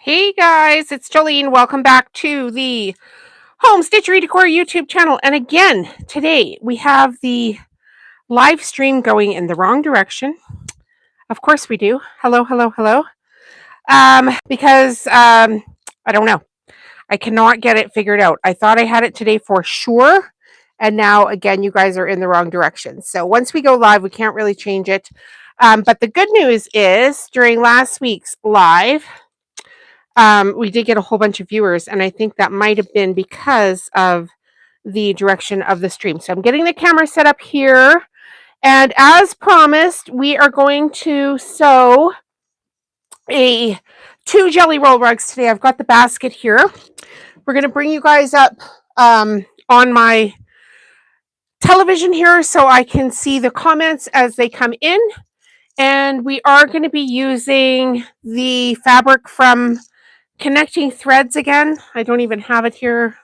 Hey guys, it's Jolene. Welcome back to the Home Stitchery Decor YouTube channel. And again, today we have the live stream going in the wrong direction. Of course we do. Hello, hello, hello. Because I don't know. I cannot get it figured out. I thought I had it today for sure. And now again, you guys are in the wrong direction. So once we go live, we can't really change it. But the good news is during last week's live, we did get a whole bunch of viewers, and I think that might have been because of the direction of the stream. So I'm getting the camera set up here, and as promised, we are going to sew two jelly roll rugs today. I've got the basket here. We're going to bring you guys up on my television here so I can see the comments as they come in, and we are going to be using the fabric from Connecting Threads again. I don't even have it here.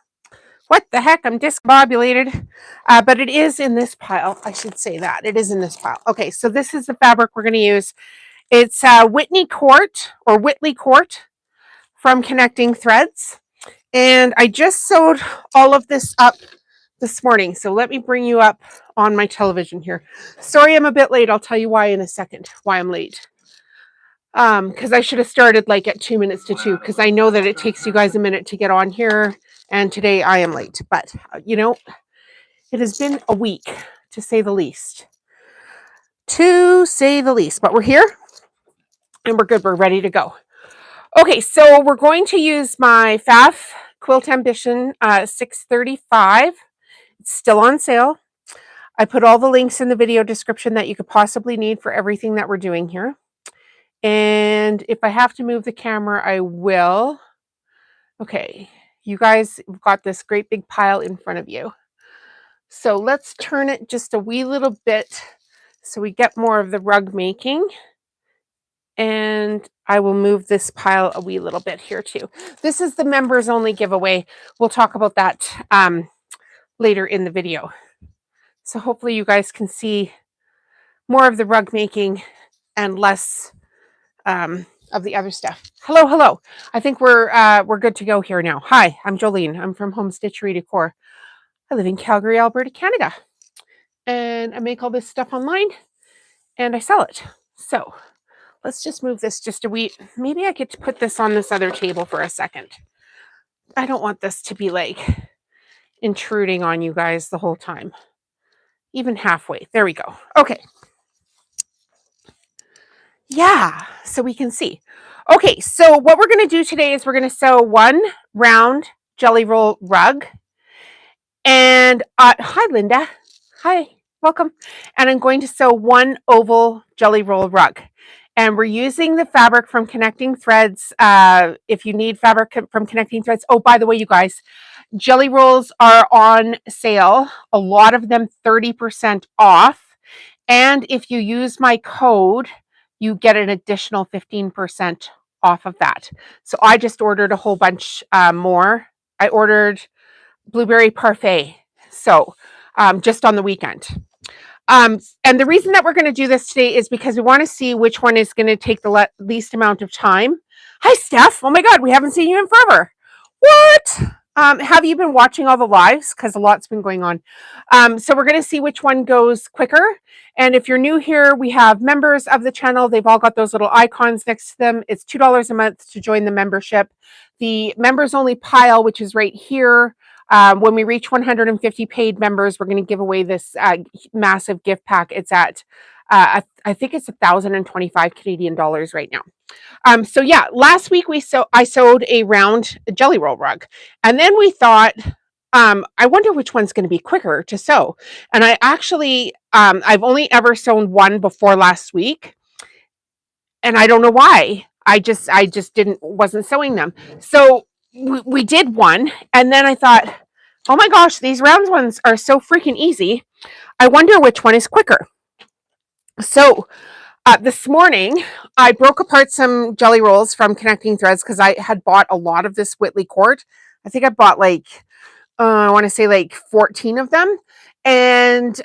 What the heck? I'm discombobulated. But it is in this pile. I should say that. It is in this pile. Okay, so this is the fabric we're going to use. It's Whitley Court from Connecting Threads. And I just sewed all of this up this morning. So let me bring you up on my television here. Sorry I'm a bit late. I'll tell you why in a second, why I'm late. Because I should have started like at 2 minutes to 2, because I know that it takes you guys a minute to get on here, and today I am late. But you know, it has been a week, to say the least. But we're here, and we're good. We're ready to go. Okay, so we're going to use my FAF Quilt Ambition 635. It's still on sale. I put all the links in the video description that you could possibly need for everything that we're doing here. And if I have to move the camera, I will. Okay, you guys have got this great big pile in front of you. So let's turn it just a wee little bit so we get more of the rug making. And I will move this pile a wee little bit here too. This is the members only giveaway. We'll talk about that later in the video. So hopefully you guys can see more of the rug making and less of the other stuff. Hello, hello. I think we're good to go here now. Hi, I'm Jolene. I'm from Home Stitchery Decor. I live in Calgary, Alberta, Canada. And I make all this stuff online and I sell it. So let's just move this just a wee. Maybe I could put this on this other table for a second. I don't want this to be like intruding on you guys the whole time. Even halfway. There we go. Okay. Yeah, so we can see. Okay, so what we're going to do today is we're going to sew one round jelly roll rug. And hi, Linda. Hi, welcome. And I'm going to sew one oval jelly roll rug. And we're using the fabric from Connecting Threads. If you need fabric from Connecting Threads, oh, by the way, you guys, jelly rolls are on sale. A lot of them 30% off. And if you use my code, you get an additional 15% off of that. So I just ordered a whole bunch more. I ordered blueberry parfait. So just on the weekend. And the reason that we're going to do this today is because we want to see which one is going to take the least amount of time. Hi, Steph. Oh my God, we haven't seen you in forever. What? Have you been watching all the lives? Because a lot's been going on. So we're going to see which one goes quicker. And if you're new here, we have members of the channel. They've all got those little icons next to them. It's $2 a month to join the membership. The members only pile, which is right here. When we reach 150 paid members, we're going to give away this massive gift pack. It's at, I think it's 1,025 Canadian dollars right now. So yeah, last week I sewed a round jelly roll rug, and then we thought, I wonder which one's going to be quicker to sew. And I actually, I've only ever sewn one before last week, and I don't know why. I just wasn't sewing them. So we did one, and then I thought, oh my gosh, these round ones are so freaking easy. I wonder which one is quicker. So this morning, I broke apart some jelly rolls from Connecting Threads because I had bought a lot of this Whitley Court. I think I bought like, I want to say like 14 of them. And,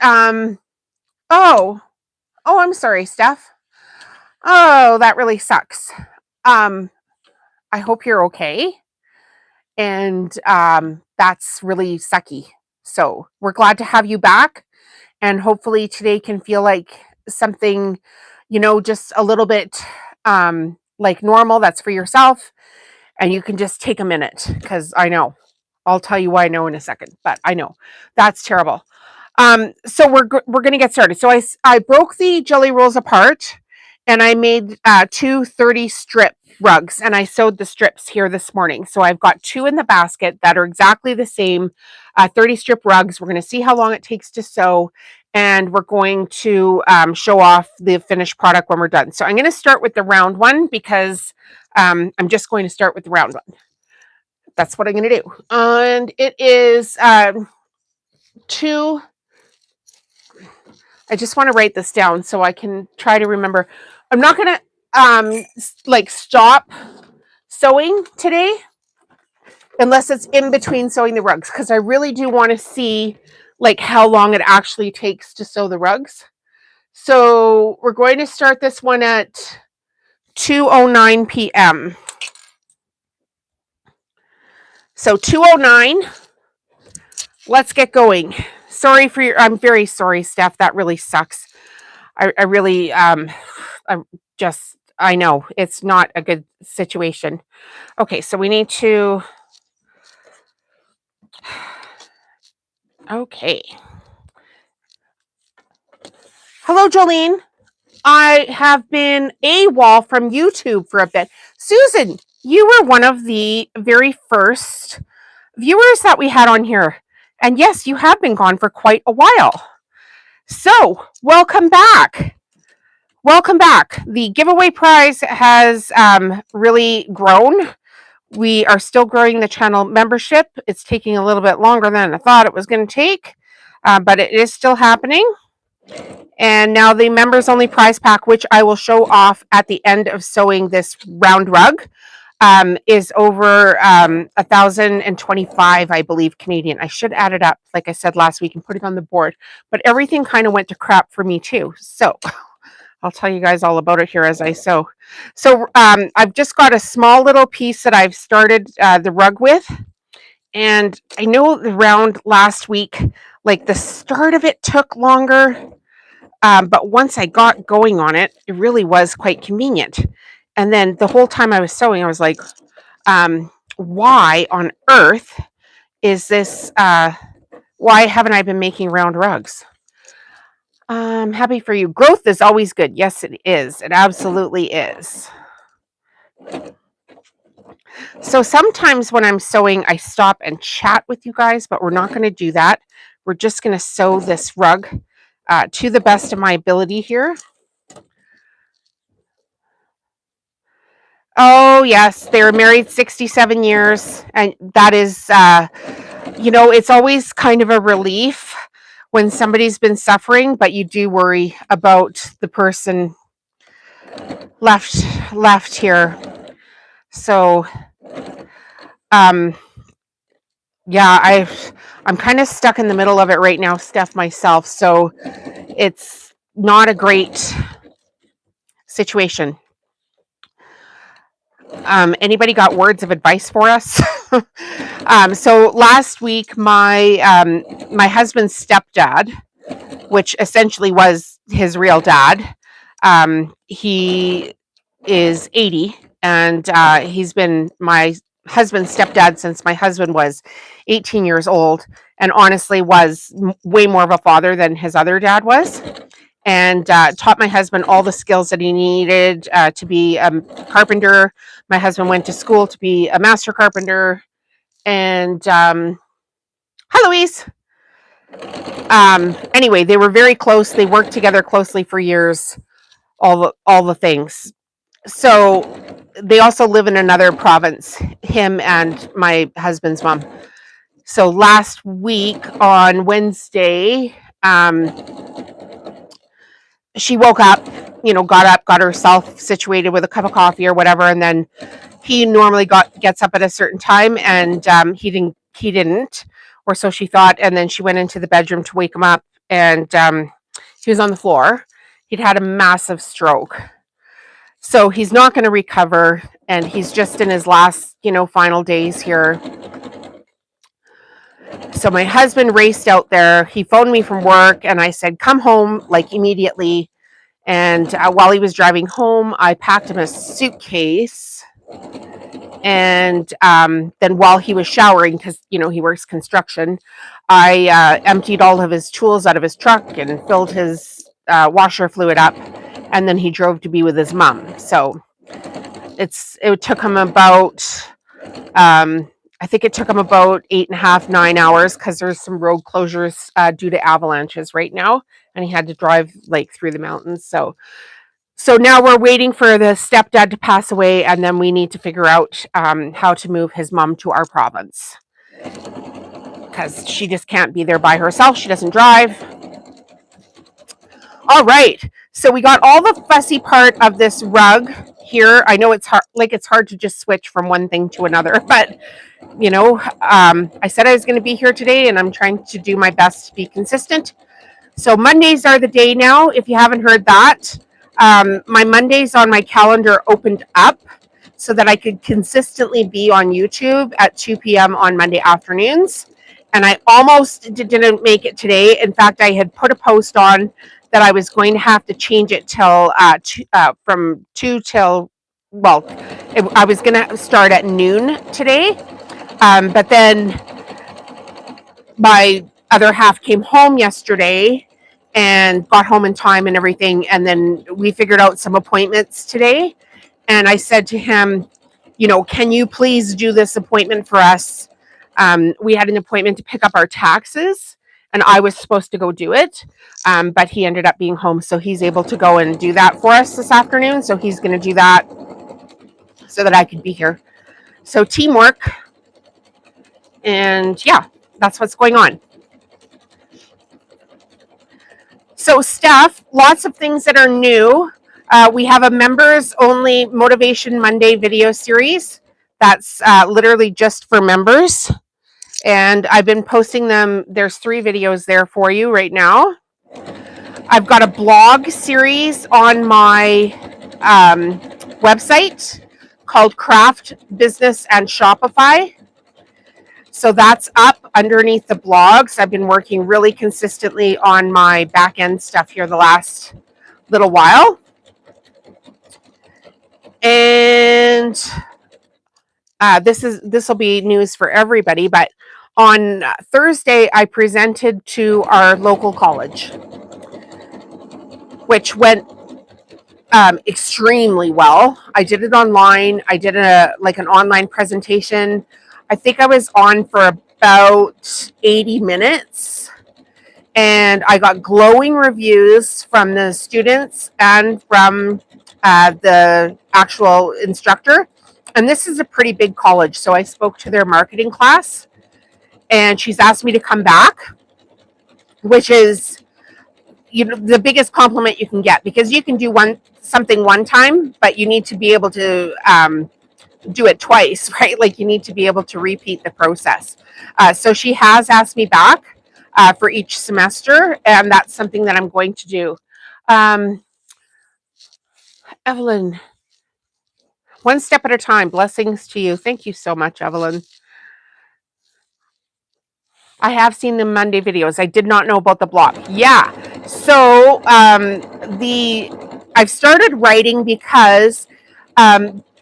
oh, I'm sorry, Steph. Oh, that really sucks. I hope you're okay. And that's really sucky. So we're glad to have you back. And hopefully today can feel like something, just a little bit like normal that's for yourself. And you can just take a minute because I know. I'll tell you why I know in a second, but I know that's terrible. So we're gonna get started. So I broke the jelly rolls apart, and I made 2 strip rugs, and I sewed the strips here this morning. So I've got 2 in the basket that are exactly the same 30 strip rugs. We're gonna see how long it takes to sew, and we're going to show off the finished product when we're done. So I'm gonna start with the round one because I'm just going to start with the round one. That's what I'm gonna do, and it is 2. I just want to write this down so I can try to remember. I'm not going to like stop sewing today unless it's in between sewing the rugs, because I really do want to see like how long it actually takes to sew the rugs. So we're going to start this one at 2:09 p.m. So 2:09. Let's get going. I'm very sorry, Steph. That really sucks. I really I know it's not a good situation. Okay, so we need to. Okay. Hello, Jolene. I have been AWOL from YouTube for a bit. Susan, you were one of the very first viewers that we had on here. And yes, you have been gone for quite a while. So, welcome back. Welcome back. The giveaway prize has really grown. We are still growing the channel membership. It's taking a little bit longer than I thought it was going to take, but it is still happening. And now the members only prize pack, which I will show off at the end of sewing this round rug, is over 1,025, I believe, Canadian. I should add it up, like I said last week, and put it on the board. But everything kind of went to crap for me too. So I'll tell you guys all about it here as I sew. So I've just got a small little piece that I've started the rug with. And I know the round last week, like the start of it took longer. But once I got going on it, it really was quite convenient. And then the whole time I was sewing, I was like, why on earth is this? Why haven't I been making round rugs? Happy for you. Growth is always good. Yes, it is. It absolutely is. So sometimes when I'm sewing, I stop and chat with you guys, but we're not going to do that. We're just going to sew this rug to the best of my ability here. Oh, yes. They were married 67 years. And that is, it's always kind of a relief when somebody's been suffering, but you do worry about the person left here. So, yeah, I'm kind of stuck in the middle of it right now, Steph, myself. So it's not a great situation. Anybody got words of advice for us? So last week, my husband's stepdad, which essentially was his real dad, he is 80, and he's been my husband's stepdad since my husband was 18 years old, and honestly was way more of a father than his other dad was, and taught my husband all the skills that he needed to be a carpenter. My husband went to school to be a master carpenter, and hi, Louise. Anyway, they were very close. They worked together closely for years. All the things. So they also live in another province, him and my husband's mom. So last week on Wednesday, she woke up, got up, got herself situated with a cup of coffee or whatever, and then he normally gets up at a certain time, and he didn't, or so she thought. And then she went into the bedroom to wake him up, and he was on the floor. He'd had a massive stroke. So he's not going to recover, and he's just in his last, final days here. So my husband raced out there. He phoned me from work, and I said, come home, like, immediately. And while he was driving home, I packed him a suitcase. And then while he was showering, because, he works construction, I emptied all of his tools out of his truck and filled his washer fluid up. And then he drove to be with his mom. So it took him about, I think it took him about 8.5, 9 hours, because there's some road closures due to avalanches right now. And he had to drive like through the mountains. So now we're waiting for the stepdad to pass away, and then we need to figure out how to move his mom to our province, because she just can't be there by herself. She doesn't drive. All right. So we got all the fussy part of this rug here. I know it's hard to just switch from one thing to another, but I said I was going to be here today, and I'm trying to do my best to be consistent. So Mondays are the day now, if you haven't heard that. My Mondays on my calendar opened up so that I could consistently be on YouTube at 2 p.m. on Monday afternoons. And I almost didn't make it today. In fact, I had put a post on that I was going to have to change it till from 2 till, I was going to start at noon today. But then my other half came home yesterday and got home in time and everything. And then we figured out some appointments today. And I said to him, can you please do this appointment for us? We had an appointment to pick up our taxes, and I was supposed to go do it. But he ended up being home, so he's able to go and do that for us this afternoon. So he's going to do that so that I could be here. So teamwork. And yeah, that's what's going on. So stuff, lots of things that are new. We have a members only Motivation Monday video series. That's literally just for members. And I've been posting them. There's 3 videos there for you right now. I've got a blog series on my website called Craft, Business, and Shopify. So that's up underneath the blogs. I've been working really consistently on my back end stuff here the last little while. And this will be news for everybody, but on Thursday I presented to our local college, which went extremely well. I did it online. I did an online presentation. I think I was on for about 80 minutes, and I got glowing reviews from the students and from the actual instructor. And this is a pretty big college, so I spoke to their marketing class, and she's asked me to come back, which is the biggest compliment you can get, because you can do something one time, but you need to be able to do it twice, right? Like, you need to be able to repeat the process. So she has asked me back for each semester, and that's something that I'm going to do. Evelyn, one step at a time. Blessings to you. Thank you so much, Evelyn. I have seen the Monday videos. I did not know about the blog. Yeah. So I've started writing because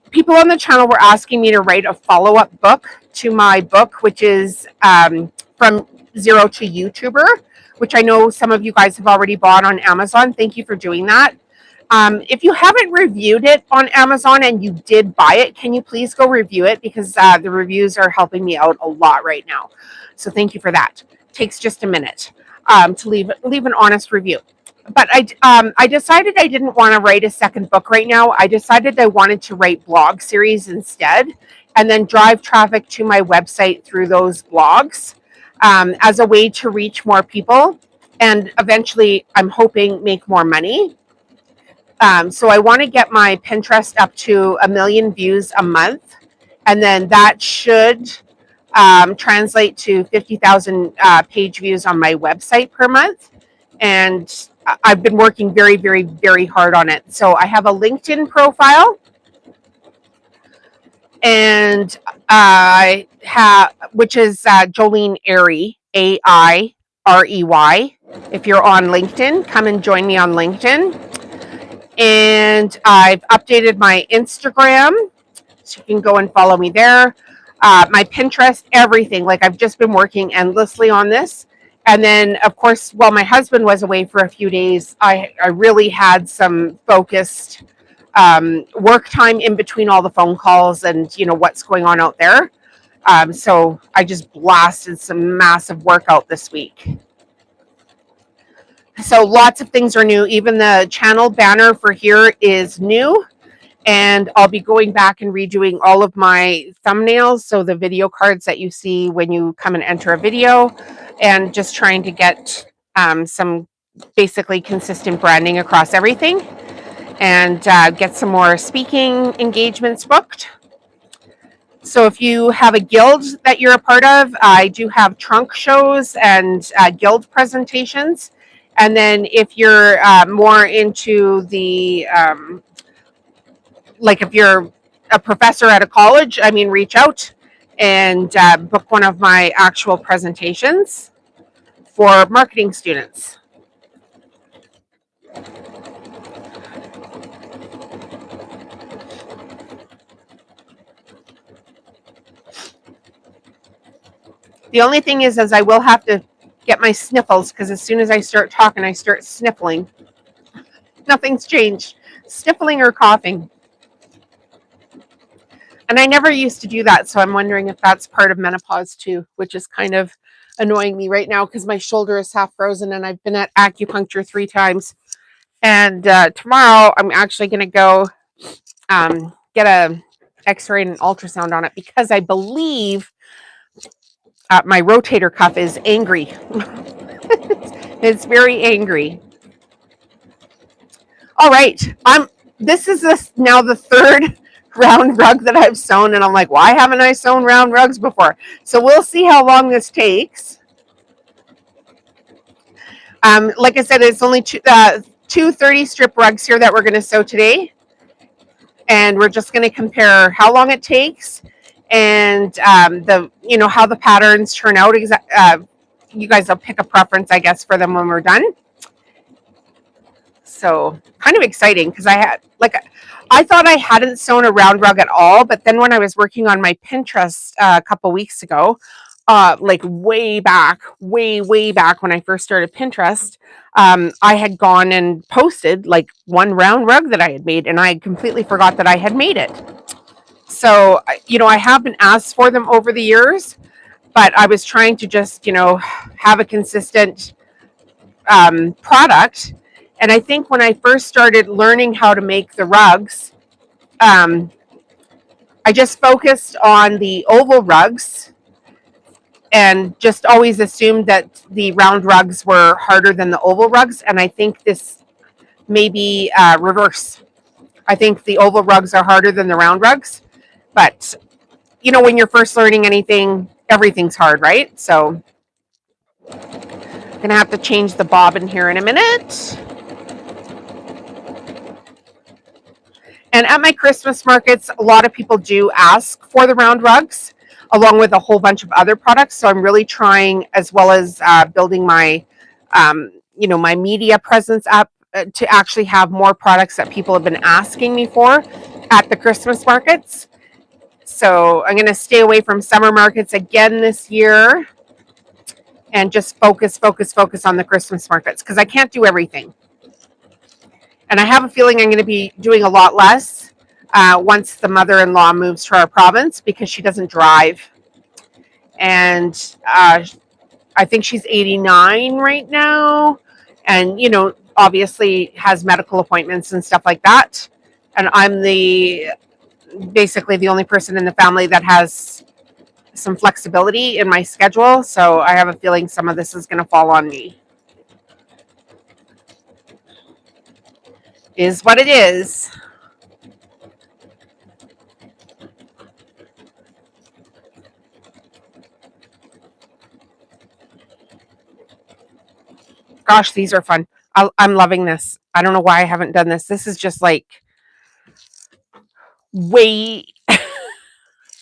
people on the channel were asking me to write a follow-up book to my book, which is From Zero to YouTuber, which I know some of you guys have already bought on Amazon. Thank you for doing that. If you haven't reviewed it on Amazon and you did buy it, can you please go review it? Because the reviews are helping me out a lot right now. So thank you for that. It takes just a minute to leave an honest review. But I decided I didn't want to write a second book right now. I decided I wanted to write blog series instead, and then drive traffic to my website through those blogs as a way to reach more people, and eventually, I'm hoping, make more money. So I want to get my Pinterest up to 1 million views a month, and then that should translate to 50,000 page views on my website per month. and I've been working very, very, very hard on it. So I have a LinkedIn profile, and I have, which is Jolene Airy, Airey. If you're on LinkedIn, come and join me on LinkedIn. And I've updated my Instagram, so you can go and follow me there. My Pinterest, everything. Like, I've just been working endlessly on this. And then, of course, while my husband was away for a few days, I really had some focused work time in between all the phone calls and, what's going on out there. So I just blasted some massive work out this week. So lots of things are new. Even the channel banner for here is new. And I'll be going back and redoing all of my thumbnails. So the video cards that you see when you come and enter a video, and just trying to get some basically consistent branding across everything, and get some more speaking engagements booked. So if you have a guild that you're a part of, I do have trunk shows and guild presentations. And then if you're more into the, like if you're a professor at a college, reach out and book one of my actual presentations for marketing students. The only thing is I will have to get my sniffles, because as soon as I start talking, I start sniffling. Nothing's changed. Sniffling or coughing. And I never used to do that, so I'm wondering if that's part of menopause too, which is kind of annoying me right now because my shoulder is half frozen and I've been at acupuncture 3 times. And tomorrow I'm actually going to go get a x-ray and an ultrasound on it, because I believe my rotator cuff is angry. It's very angry. All right. This is now the third round rug that I've sewn, and I'm like, why haven't I sewn round rugs before? So we'll see how long this takes. Like I said, it's only two 30 strip rugs here that we're going to sew today, and we're just going to compare how long it takes and how the patterns turn out. You guys will pick a preference, I guess, for them when we're done. So kind of exciting, because I thought I hadn't sewn a round rug at all, but then when I was working on my Pinterest a couple weeks ago, like way back when I first started Pinterest, I had gone and posted like one round rug that I had made, and I completely forgot that I had made it. So, I have been asked for them over the years, but I was trying to just, have a consistent product. And I think when I first started learning how to make the rugs, I just focused on the oval rugs and just always assumed that the round rugs were harder than the oval rugs. And I think this may be reverse. I think the oval rugs are harder than the round rugs. But, when you're first learning anything, everything's hard, right? So I'm going to have to change the bobbin here in a minute. And at my Christmas markets, a lot of people do ask for the round rugs, along with a whole bunch of other products. So I'm really trying, as well as building my, my media presence up, to actually have more products that people have been asking me for at the Christmas markets. So I'm going to stay away from summer markets again this year, and just focus on the Christmas markets, because I can't do everything. And I have a feeling I'm going to be doing a lot less once the mother-in-law moves to our province, because she doesn't drive. And I think she's 89 right now. And, obviously has medical appointments and stuff like that. And I'm basically the only person in the family that has some flexibility in my schedule. So I have a feeling some of this is going to fall on me. Is what it is. Gosh, these are fun. I'm loving this. I don't know why I haven't done this. This is just like way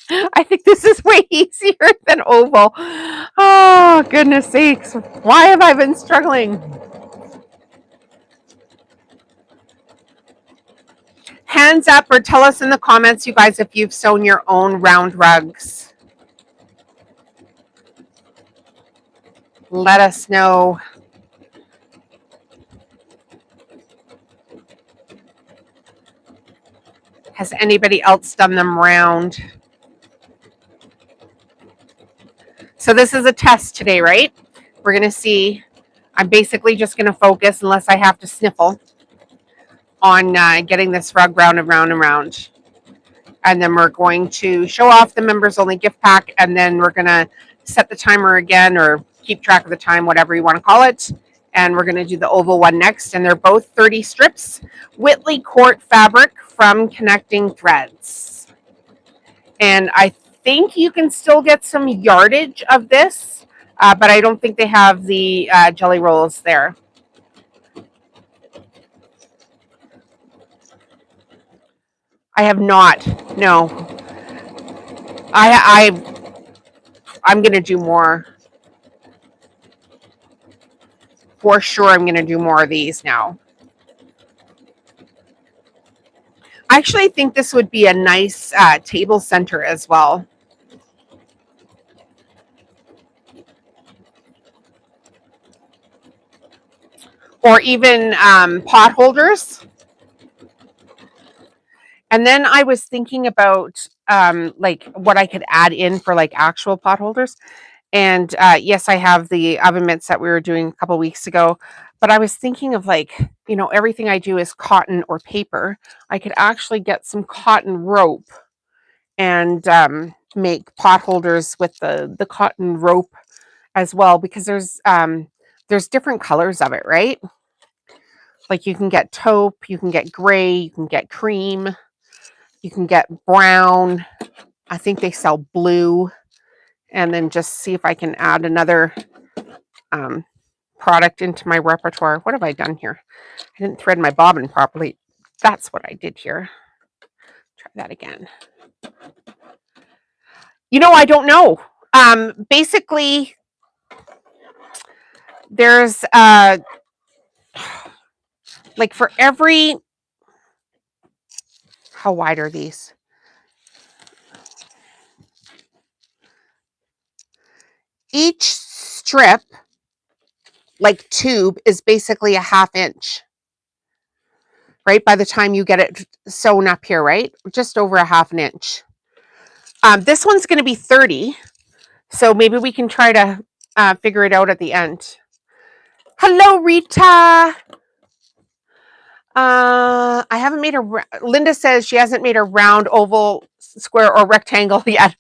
I think this is way easier than oval. Oh, goodness sakes. Why have I been struggling? Hands up or tell us in the comments, you guys, if you've sewn your own round rugs. Let us know. Has anybody else done them round? So this is a test today, right? We're going to see. I'm basically just going to focus, unless I have to sniffle, on getting this rug round and round and round. And then we're going to show off the members only gift pack, and then we're going to set the timer again, or keep track of the time, whatever you want to call it. And we're going to do the oval one next, and they're both 30 strips. Whitley Court fabric from Connecting Threads. And I think you can still get some yardage of this, but I don't think they have the jelly rolls there. I have not. No. I'm going to do more. For sure, I'm going to do more of these now. I actually think this would be a nice table center as well. Or even pot holders. And then I was thinking about like what I could add in for like actual pot holders. And yes, I have the oven mitts that we were doing a couple weeks ago. But I was thinking of like, you know, everything I do is cotton or paper. I could actually get some cotton rope and make pot holders with the cotton rope as well, because there's different colors of it, right? Like you can get taupe, you can get gray, you can get cream, you can get brown. I think they sell blue. And then just see if I can add another product into my repertoire. What have I done here? I didn't thread my bobbin properly. That's what I did here. Try that again. You know, I don't know. Basically, there's like for every, how wide are these? Each strip, like tube, is basically a ½ inch. Right? By the time you get it sewn up here, right? Just over a ½ inch. This one's going to be 30. So maybe we can try to figure it out at the end. Hello, Rita. I haven't made Linda says she hasn't made a round, oval, square, or rectangle yet.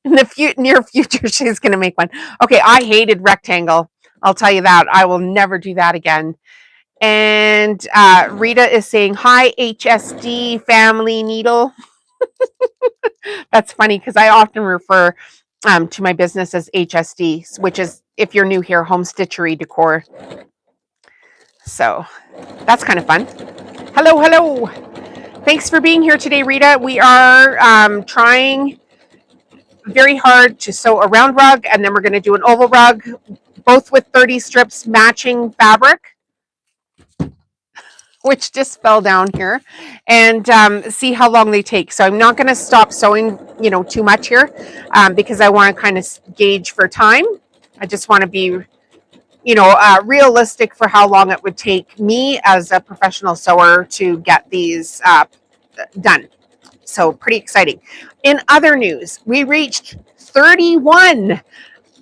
In the near future, she's going to make one. Okay, I hated rectangle. I'll tell you that. I will never do that again. And Rita is saying, hi, HSD family needle. That's funny because I often refer to my business as HSD, which is, if you're new here, Home Stitchery Decor. So that's kind of fun. Hello, hello. Thanks for being here today, Rita. We are trying very hard to sew a round rug, and then we're going to do an oval rug, both with 30 strips matching fabric, which just fell down here, and see how long they take. So I'm not going to stop sewing, too much here, because I want to kind of gauge for time. I just want to be, realistic for how long it would take me as a professional sewer to get these done. So pretty exciting. In other news, we reached 31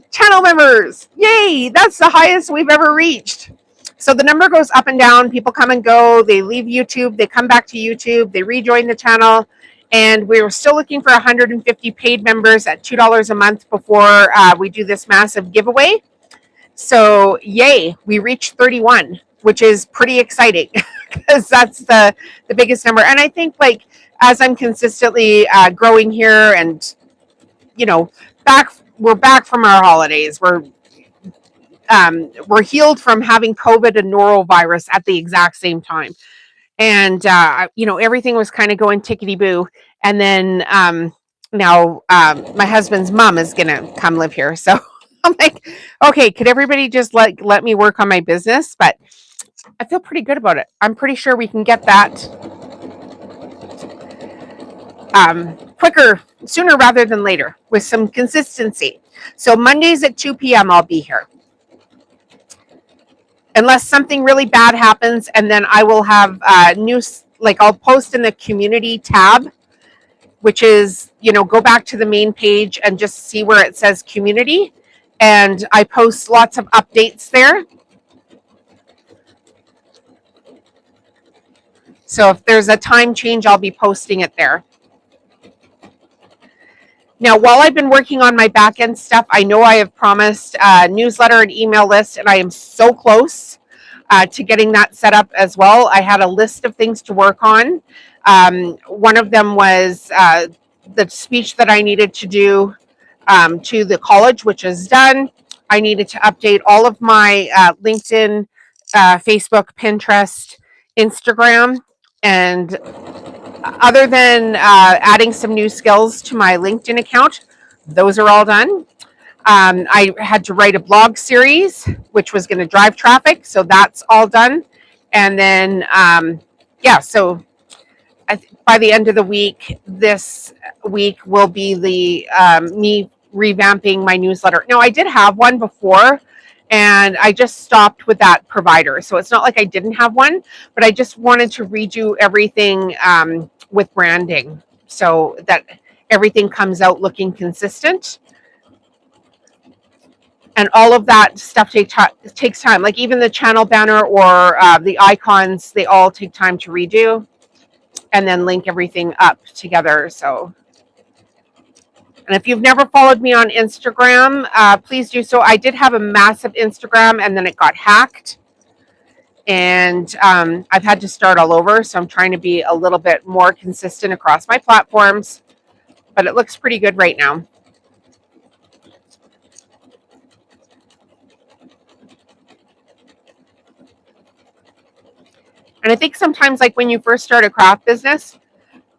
channel members. Yay! That's the highest we've ever reached. So the number goes up and down. People come and go. They leave YouTube. They come back to YouTube. They rejoin the channel. And we're still looking for 150 paid members at $2 a month before we do this massive giveaway. So yay, we reached 31, which is pretty exciting because that's the biggest number. And I think as I'm consistently growing here and, we're back from our holidays. were healed from having COVID and norovirus at the exact same time. And, everything was kind of going tickety boo. And then now my husband's mom is going to come live here. So I'm like, okay, could everybody just let me work on my business? But I feel pretty good about it. I'm pretty sure we can get that quicker, sooner rather than later, with some consistency. So Mondays at 2 p.m. I'll be here. Unless something really bad happens, and then I will have news, like I'll post in the community tab, which is, go back to the main page and just see where it says community. And I post lots of updates there. So if there's a time change, I'll be posting it there. Now, while I've been working on my back end stuff, I know I have promised a newsletter and email list, and I am so close to getting that set up as well. I had a list of things to work on. One of them was the speech that I needed to do to the college, which is done. I needed to update all of my LinkedIn, Facebook, Pinterest, Instagram, and other than adding some new skills to my LinkedIn account, those are all done. I had to write a blog series, which was going to drive traffic, so that's all done. And then, so by the end of the week, this week will be the me revamping my newsletter. Now, I did have one before, and I just stopped with that provider. So it's not like I didn't have one, but I just wanted to redo everything with branding so that everything comes out looking consistent. And all of that stuff takes time. Like even the channel banner or the icons, they all take time to redo and then link everything up together. So, and if you've never followed me on Instagram, please do so. I did have a massive Instagram and then it got hacked. And I've had to start all over. So I'm trying to be a little bit more consistent across my platforms. But it looks pretty good right now. And I think sometimes, like when you first start a craft business,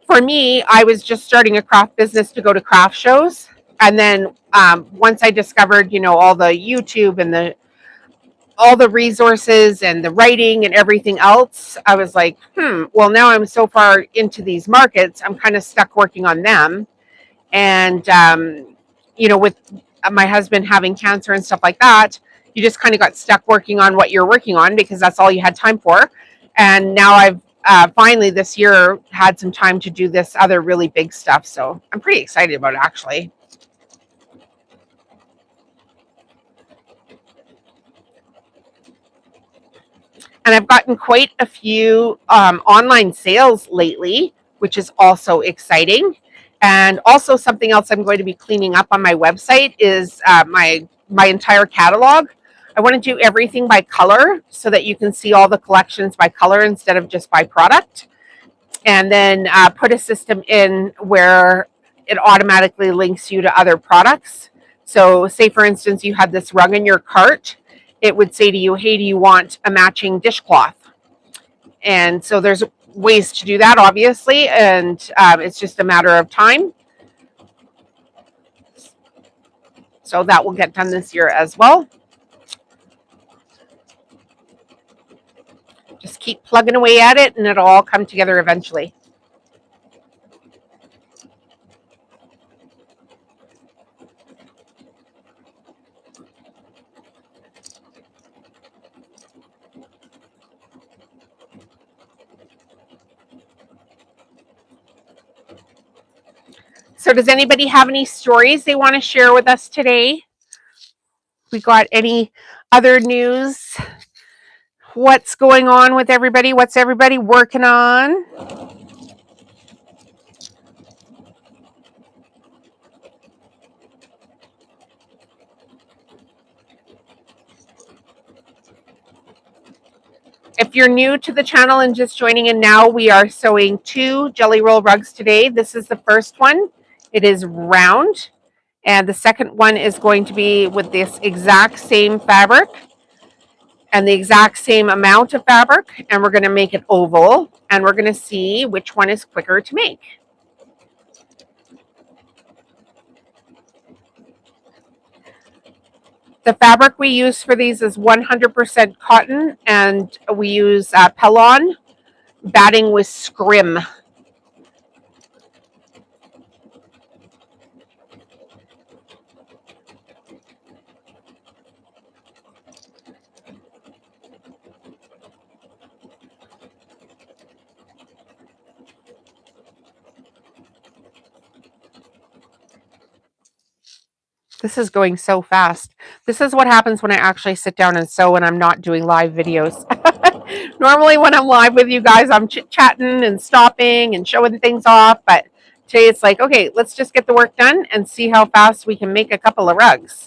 for me, I was just starting a craft business to go to craft shows. And then once I discovered, all the YouTube and all the resources and the writing and everything else, I was like, well, now I'm so far into these markets, I'm kind of stuck working on them. And, with my husband having cancer and stuff like that, you just kind of got stuck working on what you're working on because that's all you had time for. And now I've finally this year had some time to do this other really big stuff. So I'm pretty excited about it, actually. And I've gotten quite a few online sales lately, which is also exciting. And also something else I'm going to be cleaning up on my website is my entire catalog. I want to do everything by color so that you can see all the collections by color instead of just by product. And then put a system in where it automatically links you to other products. So say, for instance, you had this rug in your cart. It would say to you, hey, do you want a matching dishcloth? And so there's ways to do that, obviously, and it's just a matter of time. So that will get done this year as well. Just keep plugging away at it and it'll all come together eventually. So does anybody have any stories they want to share with us today? We got any other news? What's going on with everybody? What's everybody working on? If you're new to the channel and just joining in now, we are sewing 2 jelly roll rugs today. This is the first one. It is round And the second one is going to be with this exact same fabric and the exact same amount of fabric. And we're going to make it oval. And we're going to see which one is quicker to make. The fabric we use for these is 100% cotton. And we use Pellon batting with scrim. This is going so fast. This is what happens when I actually sit down and sew and I'm not doing live videos. Normally when I'm live with you guys, I'm chit-chatting and stopping and showing things off. But today it's like, okay, let's just get the work done and see how fast we can make a couple of rugs.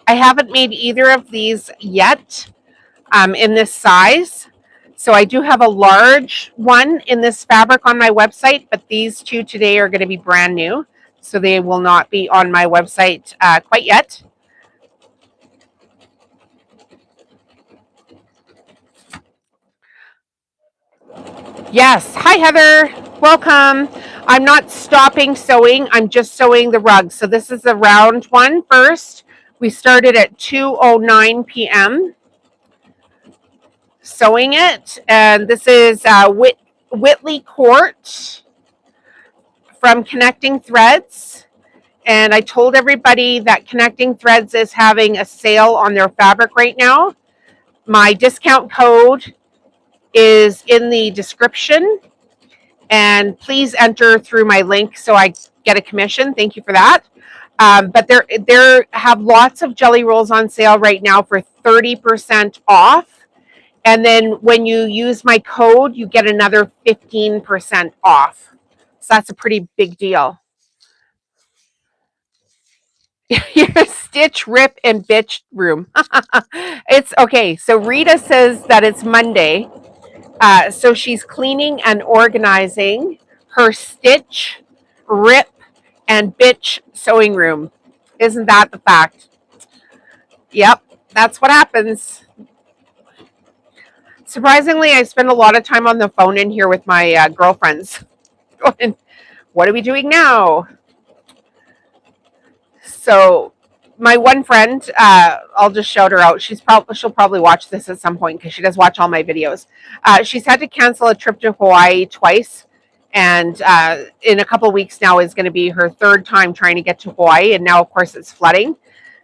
I haven't made either of these yet in this size. So I do have a large one in this fabric on my website, but these two today are going to be brand new. So they will not be on my website quite yet. Yes. Hi, Heather. Welcome. I'm not stopping sewing. I'm just sewing the rug. So this is the round one first. We started at 2:09 p.m. sewing it. And this is Whitley Court from Connecting Threads. And I told everybody that Connecting Threads is having a sale on their fabric right now. My discount code is in the description. And please enter through my link so I get a commission. Thank you for that. But there have lots of jelly rolls on sale right now for 30% off. And then when you use my code, you get another 15% off. So that's a pretty big deal. Your stitch, rip, and bitch room. It's okay. So Rita says that it's Monday. So she's cleaning and organizing her stitch, rip, and bitch sewing room. Isn't that the fact? Yep, that's what happens. Surprisingly, I spend a lot of time on the phone in here with my girlfriends. Going, what are we doing now? So my one friend, I'll just shout her out. She'll probably watch this at some point because she does watch all my videos. She's had to cancel a trip to Hawaii twice, and in a couple of weeks now is going to be her third time trying to get to Hawaii, and now of course it's flooding.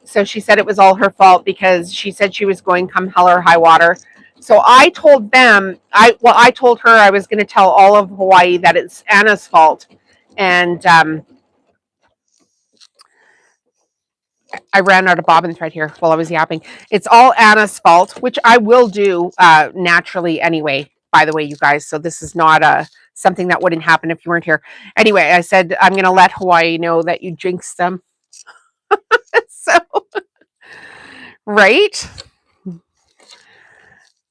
So she said it was all her fault because she said she was going come hell or high water. So I told them, I told her I was going to tell all of Hawaii that it's Anna's fault, and I ran out of bobbin thread here while I was yapping. It's all Anna's fault, which I will do naturally anyway, by the way, you guys. So this is not something that wouldn't happen if you weren't here. Anyway, I said, I'm going to let Hawaii know that you jinxed them. So, right?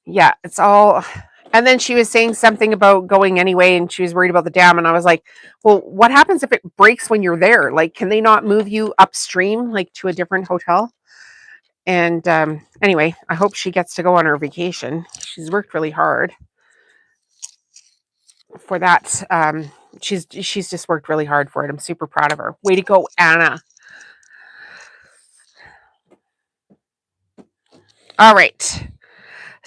Yeah, it's all. And then she was saying something about going anyway, and she was worried about the dam. And I was like, well, what happens if it breaks when you're there? Like, can they not move you upstream, like to a different hotel? And anyway, I hope she gets to go on her vacation. She's worked really hard for that. She's just worked really hard for it. I'm super proud of her. Way to go, Anna. All right.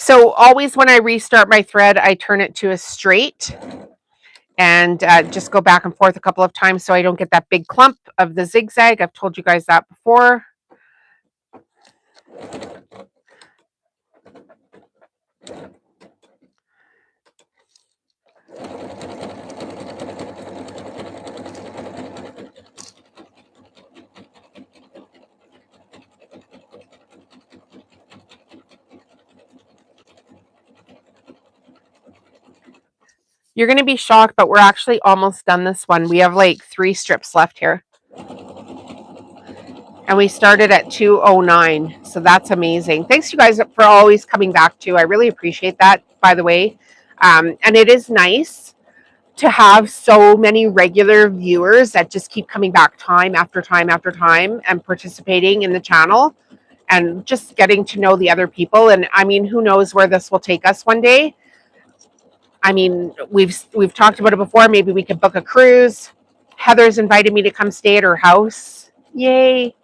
So always when I restart my thread, I turn it to a straight and just go back and forth a couple of times so I don't get that big clump of the zigzag. I've told you guys that before. You're going to be shocked, but we're actually almost done this one. We have like 3 strips left here. And we started at 2:09. So that's amazing. Thanks you guys for always coming back too. I really appreciate that, by the way. And it is nice to have so many regular viewers that just keep coming back time after time after time and participating in the channel and just getting to know the other people. And I mean, who knows where this will take us one day. I mean, we've talked about it before. Maybe we could book a cruise. Heather's invited me to come stay at her house. Yay.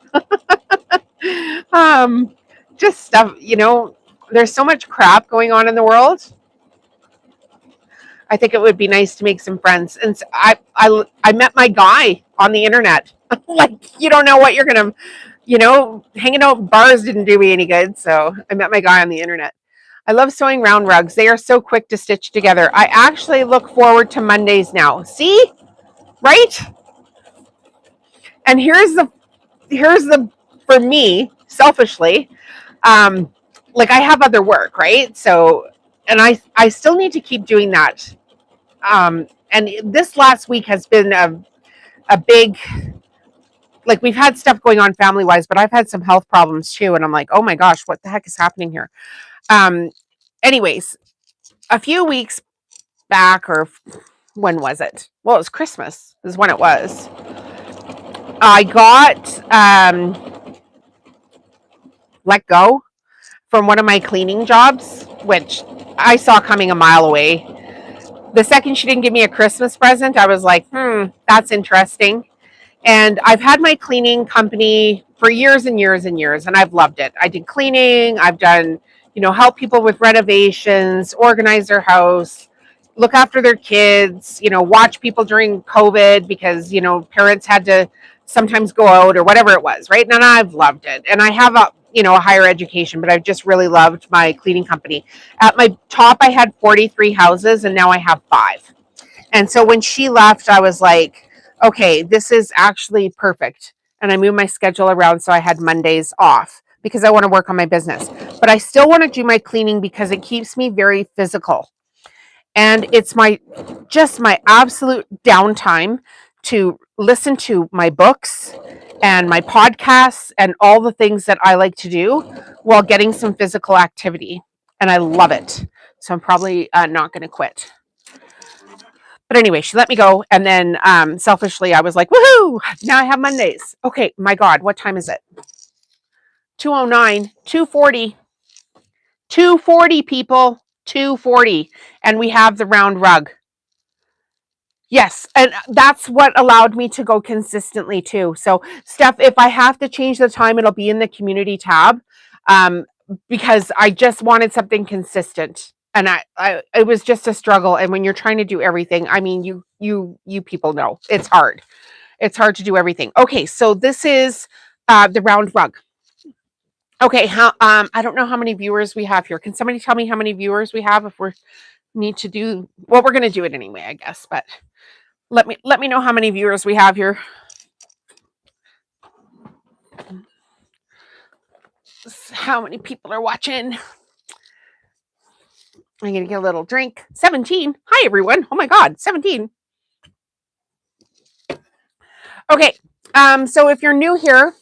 Just stuff, there's so much crap going on in the world. I think it would be nice to make some friends. And so I met my guy on the internet. Like, you don't know what you're going to, hanging out in bars didn't do me any good. So I met my guy on the internet. I love sewing round rugs. They are so quick to stitch together. I actually look forward to Mondays now. See? Right? And here's the for me, selfishly, like I have other work, right? So, and I still need to keep doing that. And this last week has been a big, like we've had stuff going on family wise, but I've had some health problems too. And I'm like, oh my gosh, what the heck is happening here? Anyways, a few weeks back, or when was it? Well, it was Christmas is when it was. I got let go from one of my cleaning jobs, which I saw coming a mile away. The second she didn't give me a Christmas present, I was like, that's interesting. And I've had my cleaning company for years and years and years, and I've loved it. I did cleaning. I've done, help people with renovations, organize their house, look after their kids, watch people during COVID because, parents had to sometimes go out or whatever it was, right? And I've loved it. And I have a higher education, but I've just really loved my cleaning company. At my top, I had 43 houses, and now I have 5. And so when she left, I was like, okay, this is actually perfect. And I moved my schedule around so I had Mondays off because I want to work on my business. But I still want to do my cleaning because it keeps me very physical. And it's my absolute downtime to listen to my books and my podcasts and all the things that I like to do while getting some physical activity. And I love it. So I'm probably not going to quit. But anyway, she let me go. And then selfishly, I was like, woohoo, now I have Mondays. Okay, my God, what time is it? 2:09, 2:40. 2:40, people. 2:40. And we have the round rug. Yes, and that's what allowed me to go consistently too. So, Steph, if I have to change the time, it'll be in the community tab, because I just wanted something consistent, and it was just a struggle. And when you're trying to do everything, I mean, you people know it's hard. It's hard to do everything. Okay, so this is the round rug. Okay, I don't know how many viewers we have here. Can somebody tell me how many viewers we have if we need to do? Well, we're going to do it anyway, I guess, but. Let me know how many viewers we have here. How many people are watching? I'm going to get a little drink. 17. Hi, everyone. Oh, my God. 17. Okay. So if you're new here,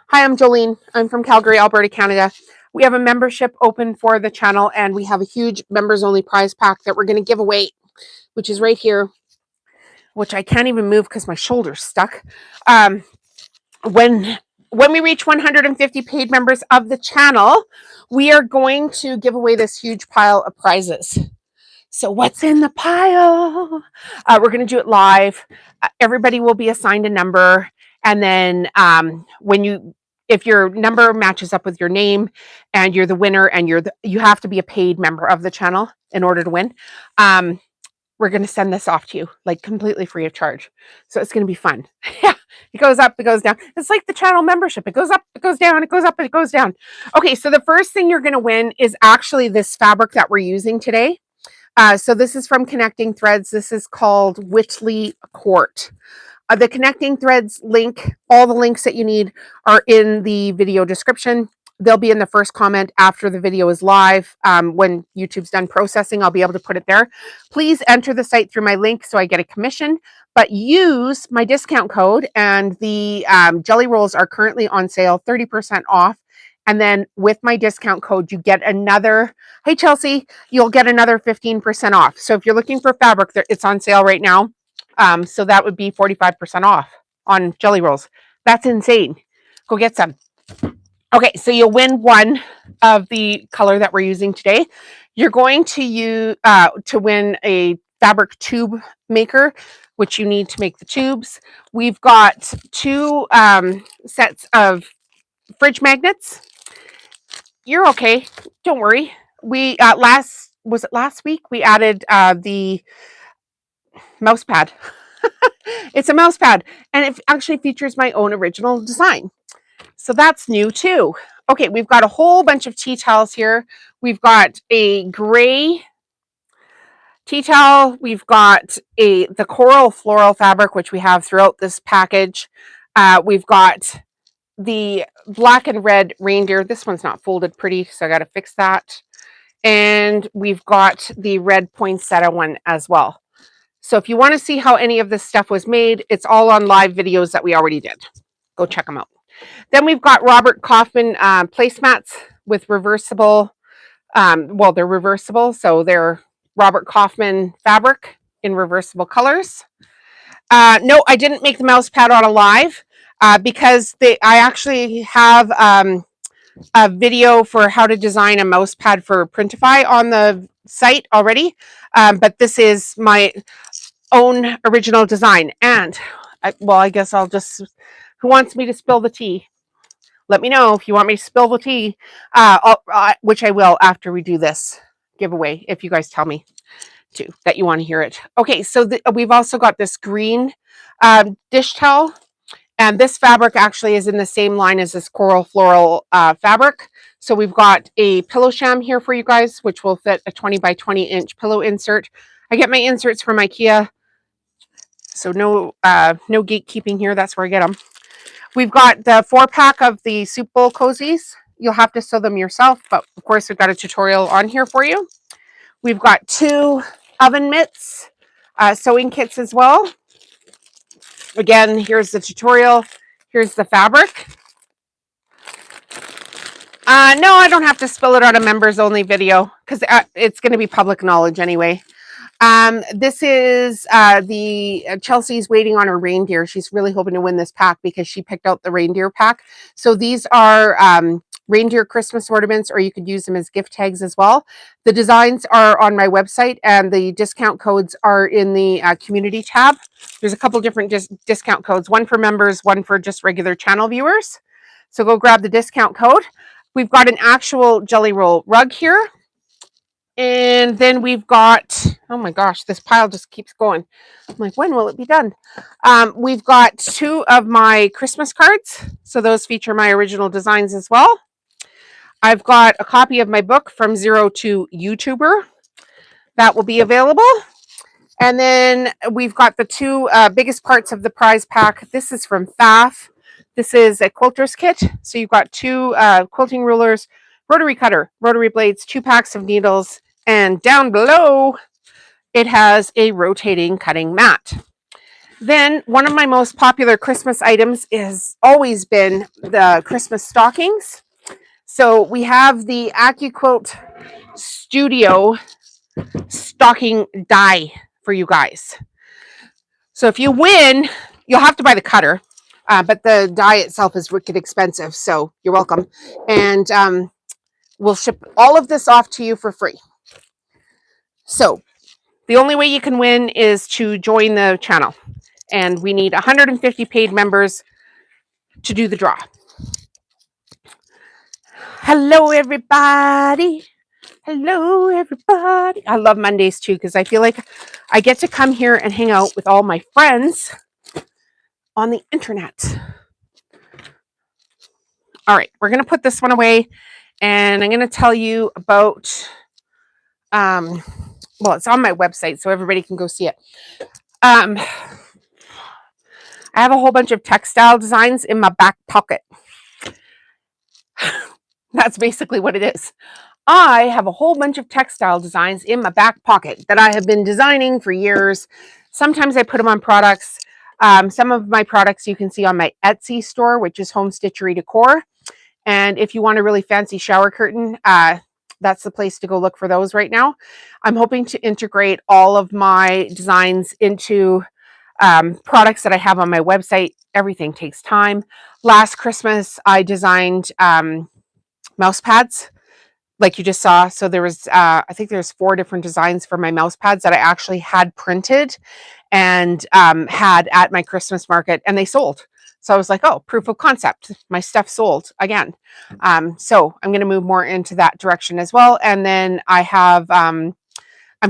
hi, I'm Jolene. I'm from Calgary, Alberta, Canada. We have a membership open for the channel, and we have a huge members-only prize pack that we're going to give away, which is right here, which I can't even move because my shoulder's stuck. When we reach 150 paid members of the channel, we are going to give away this huge pile of prizes. So what's in the pile? We're going to do it live. Everybody will be assigned a number. And then if your number matches up with your name and you're the winner and you have to be a paid member of the channel in order to win, we're going to send this off to you, like completely free of charge. So it's going to be fun. Yeah, it goes up, it goes down. It's like the channel membership. It goes up, it goes down, it goes up, it goes down. Okay, so the first thing you're going to win is actually this fabric that we're using today. So this is from Connecting Threads. This is called Whitley Court. The Connecting Threads link, all the links that you need are in the video description. they'll be in the first comment after the video is live. When YouTube's done processing, I'll be able to put it there. Please enter the site through my link so I get a commission, but use my discount code, and the jelly rolls are currently on sale, 30% off. And then with my discount code, you get another, hey Chelsea, you'll get another 15% off. So if you're looking for fabric, it's on sale right now. So that would be 45% off on jelly rolls. That's insane. Go get some. Okay, so you'll win one of the color that we're using today. You're going to use to win a fabric tube maker, which you need to make the tubes. We've got 2 sets of fridge magnets. You're okay. Don't worry. We last week we added the mouse pad. It's a mouse pad, and it actually features my own original design. So that's new too. Okay, we've got a whole bunch of tea towels here. We've got a gray tea towel. We've got the coral floral fabric, which we have throughout this package. We've got the black and red reindeer. This one's not folded pretty, so I got to fix that. And we've got the red poinsettia one as well. So if you want to see how any of this stuff was made, it's all on live videos that we already did. Go check them out. Then we've got Robert Kaufman placemats with reversible, well, they're reversible, so they're Robert Kaufman fabric in reversible colors. No, I didn't make the mouse pad on a live because I actually have a video for how to design a mouse pad for Printify on the site already, but this is my own original design. And I guess I'll just, who wants me to spill the tea? Let me know if you want me to spill the tea, which I will after we do this giveaway, if you guys tell me that you want to hear it. Okay, so we've also got this green dish towel, and this fabric actually is in the same line as this coral floral fabric. So we've got a pillow sham here for you guys, which will fit a 20 by 20 inch pillow insert. I get my inserts from IKEA, so no gatekeeping here. That's where I get them. We've got the 4-pack of the soup bowl cozies. You'll have to sew them yourself, but of course we've got a tutorial on here for you. We've got 2 oven mitts, sewing kits as well. Again, here's the tutorial. Here's the fabric. No, I don't have to spill it on a members only video because it's going to be public knowledge anyway. This is the Chelsea's waiting on her reindeer. She's really hoping to win this pack because she picked out the reindeer pack. So these are reindeer Christmas ornaments, or you could use them as gift tags as well. The designs are on my website, and the discount codes are in the community tab. There's a couple different discount codes, one for members, one for just regular channel viewers. So go grab the discount code. We've got an actual jelly roll rug here. And then we've got, oh my gosh, this pile just keeps going. I'm like, when will it be done? We've got 2 of my Christmas cards. So those feature my original designs as well. I've got a copy of my book, From Zero to YouTuber. That will be available. And then we've got the 2 biggest parts of the prize pack. This is from FAF. This is a quilter's kit. So you've got 2 quilting rulers, rotary cutter, rotary blades, 2 packs of needles, and down below, it has a rotating cutting mat. Then one of my most popular Christmas items has always been the Christmas stockings. So we have the AccuQuilt Studio stocking die for you guys. So if you win, you'll have to buy the cutter, but the die itself is wicked expensive, so you're welcome. And we'll ship all of this off to you for free. So the only way you can win is to join the channel, and we need 150 paid members to do the draw. Hello, everybody. Hello, everybody. I love Mondays too because I feel like I get to come here and hang out with all my friends on the internet. All right, we're going to put this one away, and I'm going to tell you about well, it's on my website, so everybody can go see it. I have a whole bunch of textile designs in my back pocket. That's basically what it is. I have a whole bunch of textile designs in my back pocket that I have been designing for years. Sometimes I put them on products. Some of my products you can see on my Etsy store, which is Home Stitchery Decor. And if you want a really fancy shower curtain, that's the place to go look for those right now. I'm hoping to integrate all of my designs into products that I have on my website. Everything takes time. Last Christmas, I designed mouse pads like you just saw. So there was, I think there's 4 different designs for my mouse pads that I actually had printed and had at my Christmas market, and they sold. So I was like, oh, proof of concept. My stuff sold again. So I'm going to move more into that direction as well. And then I have, I'm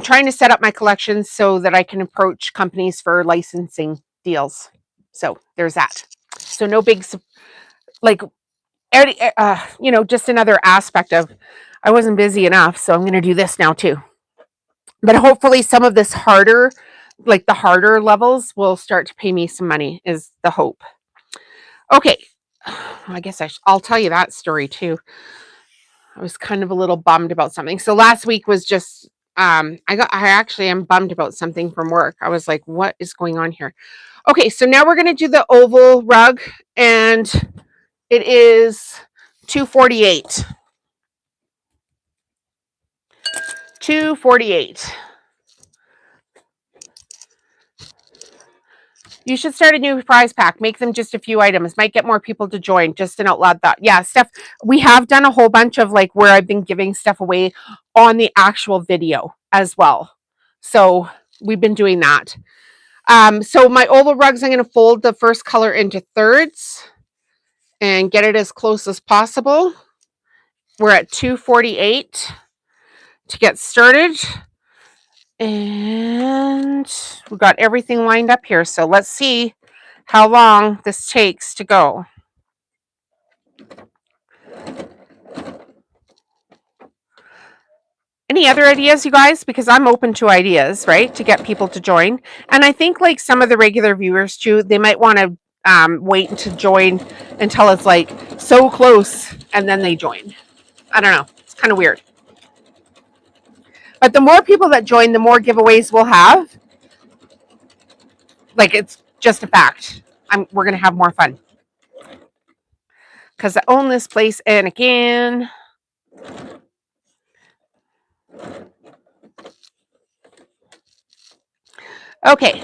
trying to set up my collections so that I can approach companies for licensing deals. So there's that. So no big, like, just another aspect of I wasn't busy enough, so I'm going to do this now too. But hopefully some of this harder, like the harder levels, will start to pay me some money is the hope. Okay, I guess I'll tell you that story too. I was kind of a little bummed about something. So last week was just I actually am bummed about something from work. I was like, what is going on here? Okay, so now we're going to do the oval rug, and it is $248. $248. You should start a new prize pack. Make them just a few items. Might get more people to join. Just an out loud thought. Yeah, Steph, we have done a whole bunch of like where I've been giving stuff away on the actual video as well. So we've been doing that. So my oval rugs, I'm going to fold the first color into thirds and get it as close as possible. We're at $248 to get started. And we got everything lined up here. So let's see how long this takes to go. Any other ideas, you guys? Because I'm open to ideas, right? To get people to join. And I think like some of the regular viewers too, they might want to wait to join until it's like so close and then they join. I don't know. It's kind of weird. But the more people that join, the more giveaways we'll have. Like it's just a fact. We're going to have more fun. Because I own this place and again. Okay.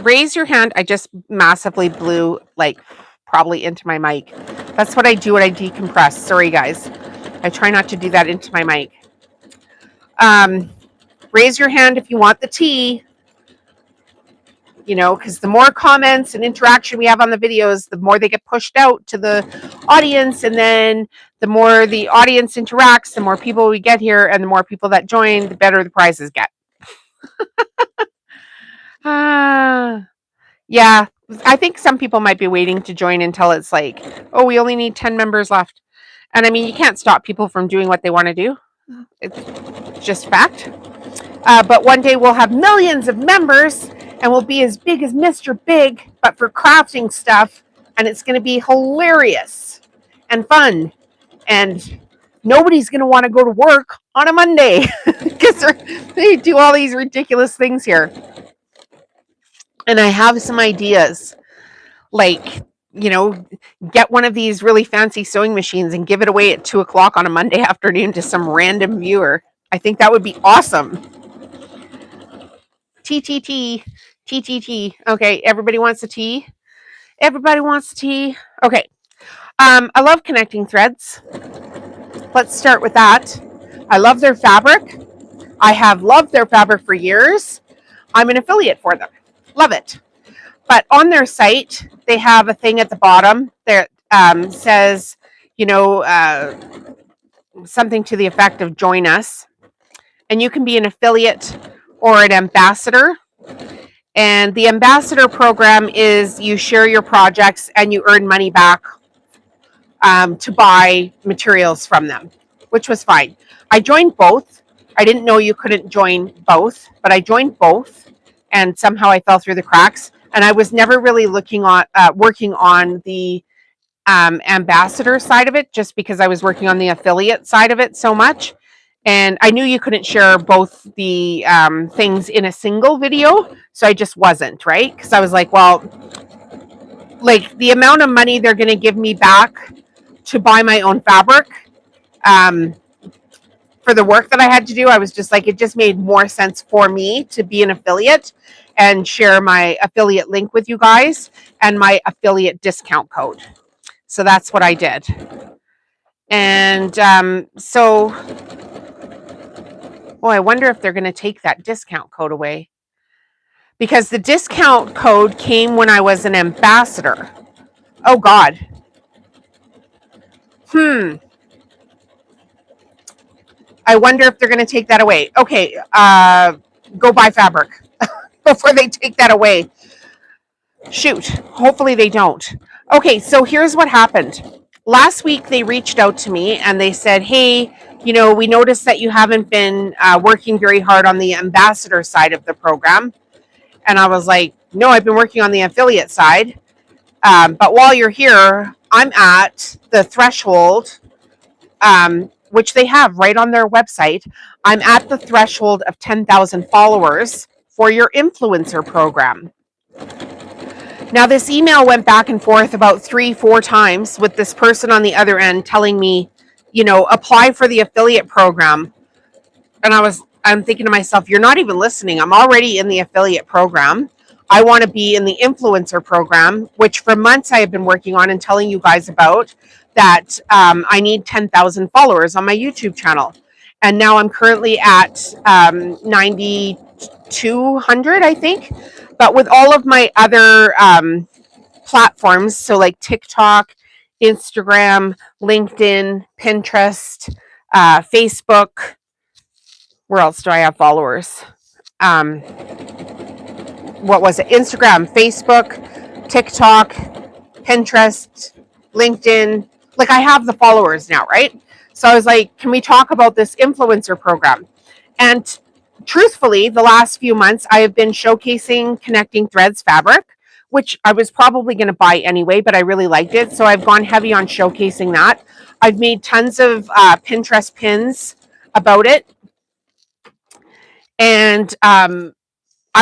Raise your hand. I just massively blew like probably into my mic. That's what I do when I decompress. Sorry, guys. I try not to do that into my mic. Raise your hand if you want the tea. You know, because the more comments and interaction we have on the videos, the more they get pushed out to the audience. And then the more the audience interacts, the more people we get here. And the more people that join, the better the prizes get. Yeah, I think some people might be waiting to join until it's like, oh, we only need 10 members left. And I mean, you can't stop people from doing what they want to do. It's just fact. But one day we'll have millions of members and we'll be as big as Mr. Big, but for crafting stuff. And it's going to be hilarious and fun. And nobody's going to want to go to work on a Monday because they do all these ridiculous things here. And I have some ideas, like, you know, get one of these really fancy sewing machines and give it away at 2:00 on a Monday afternoon to some random viewer. I think that would be awesome. TTT. Okay, everybody wants a tea. Everybody wants a tea. Okay. I love connecting threads. Let's start with that. I love their fabric. I have loved their fabric for years. I'm an affiliate for them. Love it. But on their site, they have a thing at the bottom that says, you know, something to the effect of join us. And you can be an affiliate or an ambassador. And the ambassador program is you share your projects and you earn money back to buy materials from them, which was fine. I joined both. I didn't know you couldn't join both, but I joined both. And somehow I fell through the cracks. And I was never really working on the ambassador side of it, just because I was working on the affiliate side of it so much. And I knew you couldn't share both the things in a single video. So I just wasn't, right? Because I was like, well, like the amount of money they're going to give me back to buy my own fabric for the work that I had to do, I was just like, it just made more sense for me to be an affiliate and share my affiliate link with you guys and my affiliate discount code. So that's what I did. And so, I wonder if they're going to take that discount code away, because the discount code came when I was an ambassador. Oh God. I wonder if they're going to take that away. Okay, go buy fabric before they take that away. Shoot, hopefully they don't. Okay, so here's what happened. Last week they reached out to me and they said, hey, we noticed that you haven't been working very hard on the ambassador side of the program. And I was like, no, I've been working on the affiliate side. But while you're here, I'm at the threshold, which they have right on their website. I'm at the threshold of 10,000 followers for your influencer program. Now, this email went back and forth about 3-4 times with this person on the other end telling me, apply for the affiliate program. And I'm thinking to myself, you're not even listening. I'm already in the affiliate program. I want to be in the influencer program, which for months I have been working on and telling you guys about, that I need 10,000 followers on my YouTube channel. And now I'm currently at 9,200, I think. But with all of my other platforms, so like TikTok, Instagram, LinkedIn, Pinterest, Facebook, where else do I have followers? What was it? Instagram, Facebook, TikTok, Pinterest, LinkedIn. Like, I have the followers now, right? So I was like, can we talk about this influencer program? And truthfully, the last few months, I have been showcasing Connecting Threads fabric, which I was probably going to buy anyway, but I really liked it. So I've gone heavy on showcasing that. I've made tons of Pinterest pins about it. And I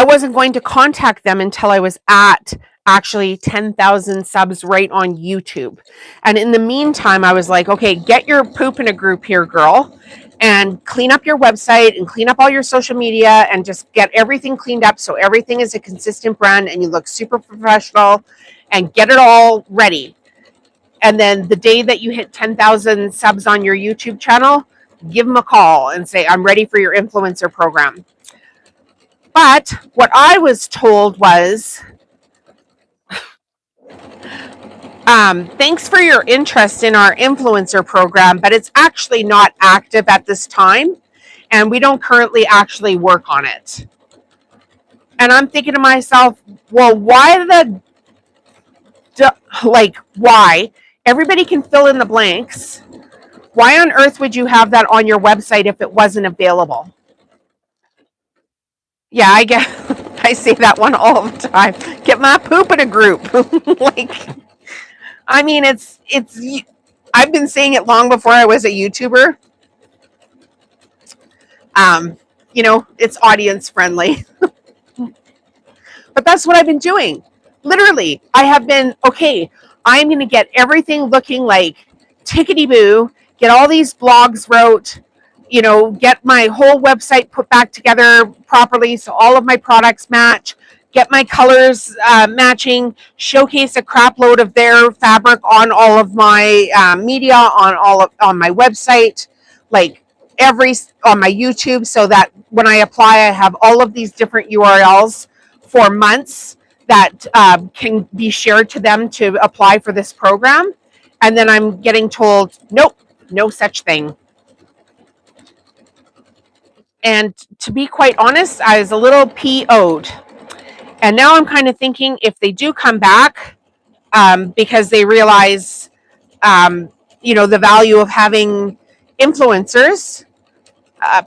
wasn't going to contact them until I was at actually 10,000 subs right on YouTube. And in the meantime, I was like, okay, get your poop in a group here, girl, and clean up your website and clean up all your social media and just get everything cleaned up so everything is a consistent brand and you look super professional, and get it all ready. And then the day that you hit 10,000 subs on your YouTube channel, give them a call and say, I'm ready for your influencer program. But what I was told was, thanks for your interest in our influencer program, but it's actually not active at this time, and we don't currently actually work on it. And I'm thinking to myself, well, why? Why? Everybody can fill in the blanks. Why on earth would you have that on your website if it wasn't available? Yeah, I say that one all the time. Get my poop in a group. I mean, it's I've been saying it long before I was a YouTuber. It's audience friendly. But that's what I've been doing. Literally, I have been, okay, I'm going to get everything looking like tickety-boo, get all these blogs wrote, get my whole website put back together properly so all of my products match, get my colors matching, showcase a crap load of their fabric on all of my media, on my website, like on my YouTube, so that when I apply, I have all of these different URLs for months that can be shared to them to apply for this program. And then I'm getting told, nope, no such thing. And to be quite honest, I was a little PO'd. And now I'm kind of thinking, if they do come back, because they realize, the value of having influencers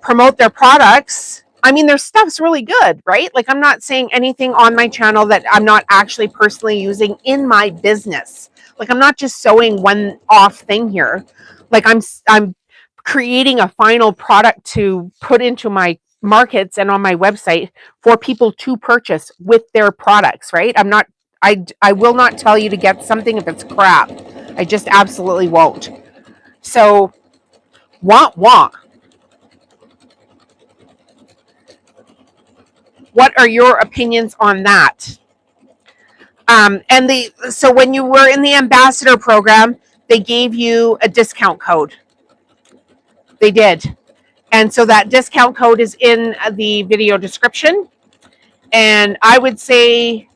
promote their products, I mean, their stuff's really good, right? Like, I'm not saying anything on my channel that I'm not actually personally using in my business. Like, I'm not just sewing one off thing here. Like, I'm creating a final product to put into my markets and on my website for people to purchase with their products, right? I will not tell you to get something if it's crap. I just absolutely won't. So, wah wah. What are your opinions on that? So when you were in the ambassador program, they gave you a discount code. They did. And so that discount code is in the video description. And I would say,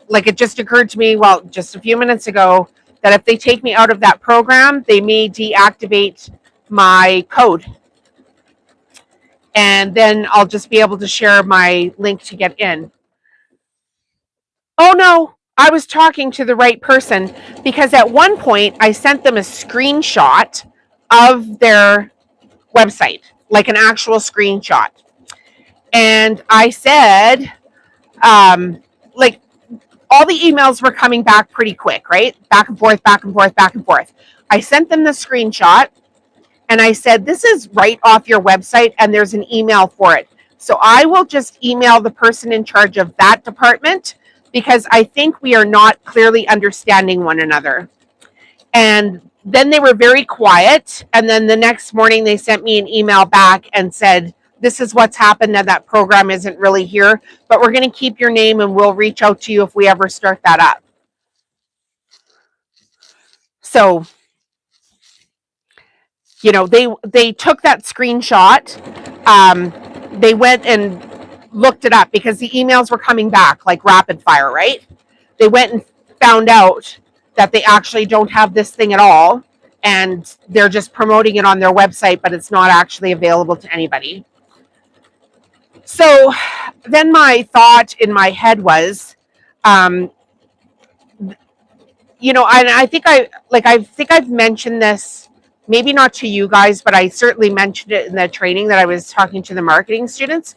like, it just occurred to me, well, just a few minutes ago, that if they take me out of that program, they may deactivate my code. And then I'll just be able to share my link to get in. Oh no, I was talking to the right person, because at one point I sent them a screenshot of their website, like an actual screenshot. And I said, like, all the emails were coming back pretty quick, right? Back and forth, back and forth, back and forth. I sent them the screenshot and I said, this is right off your website and there's an email for it. So I will just email the person in charge of that department, because I think we are not clearly understanding one another. And then they were very quiet. And then the next morning they sent me an email back and said, this is what's happened, and that program isn't really here, but we're going to keep your name and we'll reach out to you if we ever start that up. So, you know, they took that screenshot. They went and looked it up because the emails were coming back like rapid fire, right? They went and found out that they actually don't have this thing at all, and they're just promoting it on their website, but it's not actually available to anybody. So then my thought in my head was, you know, and I think I've mentioned this, maybe not to you guys, but I certainly mentioned it in the training that I was talking to the marketing students.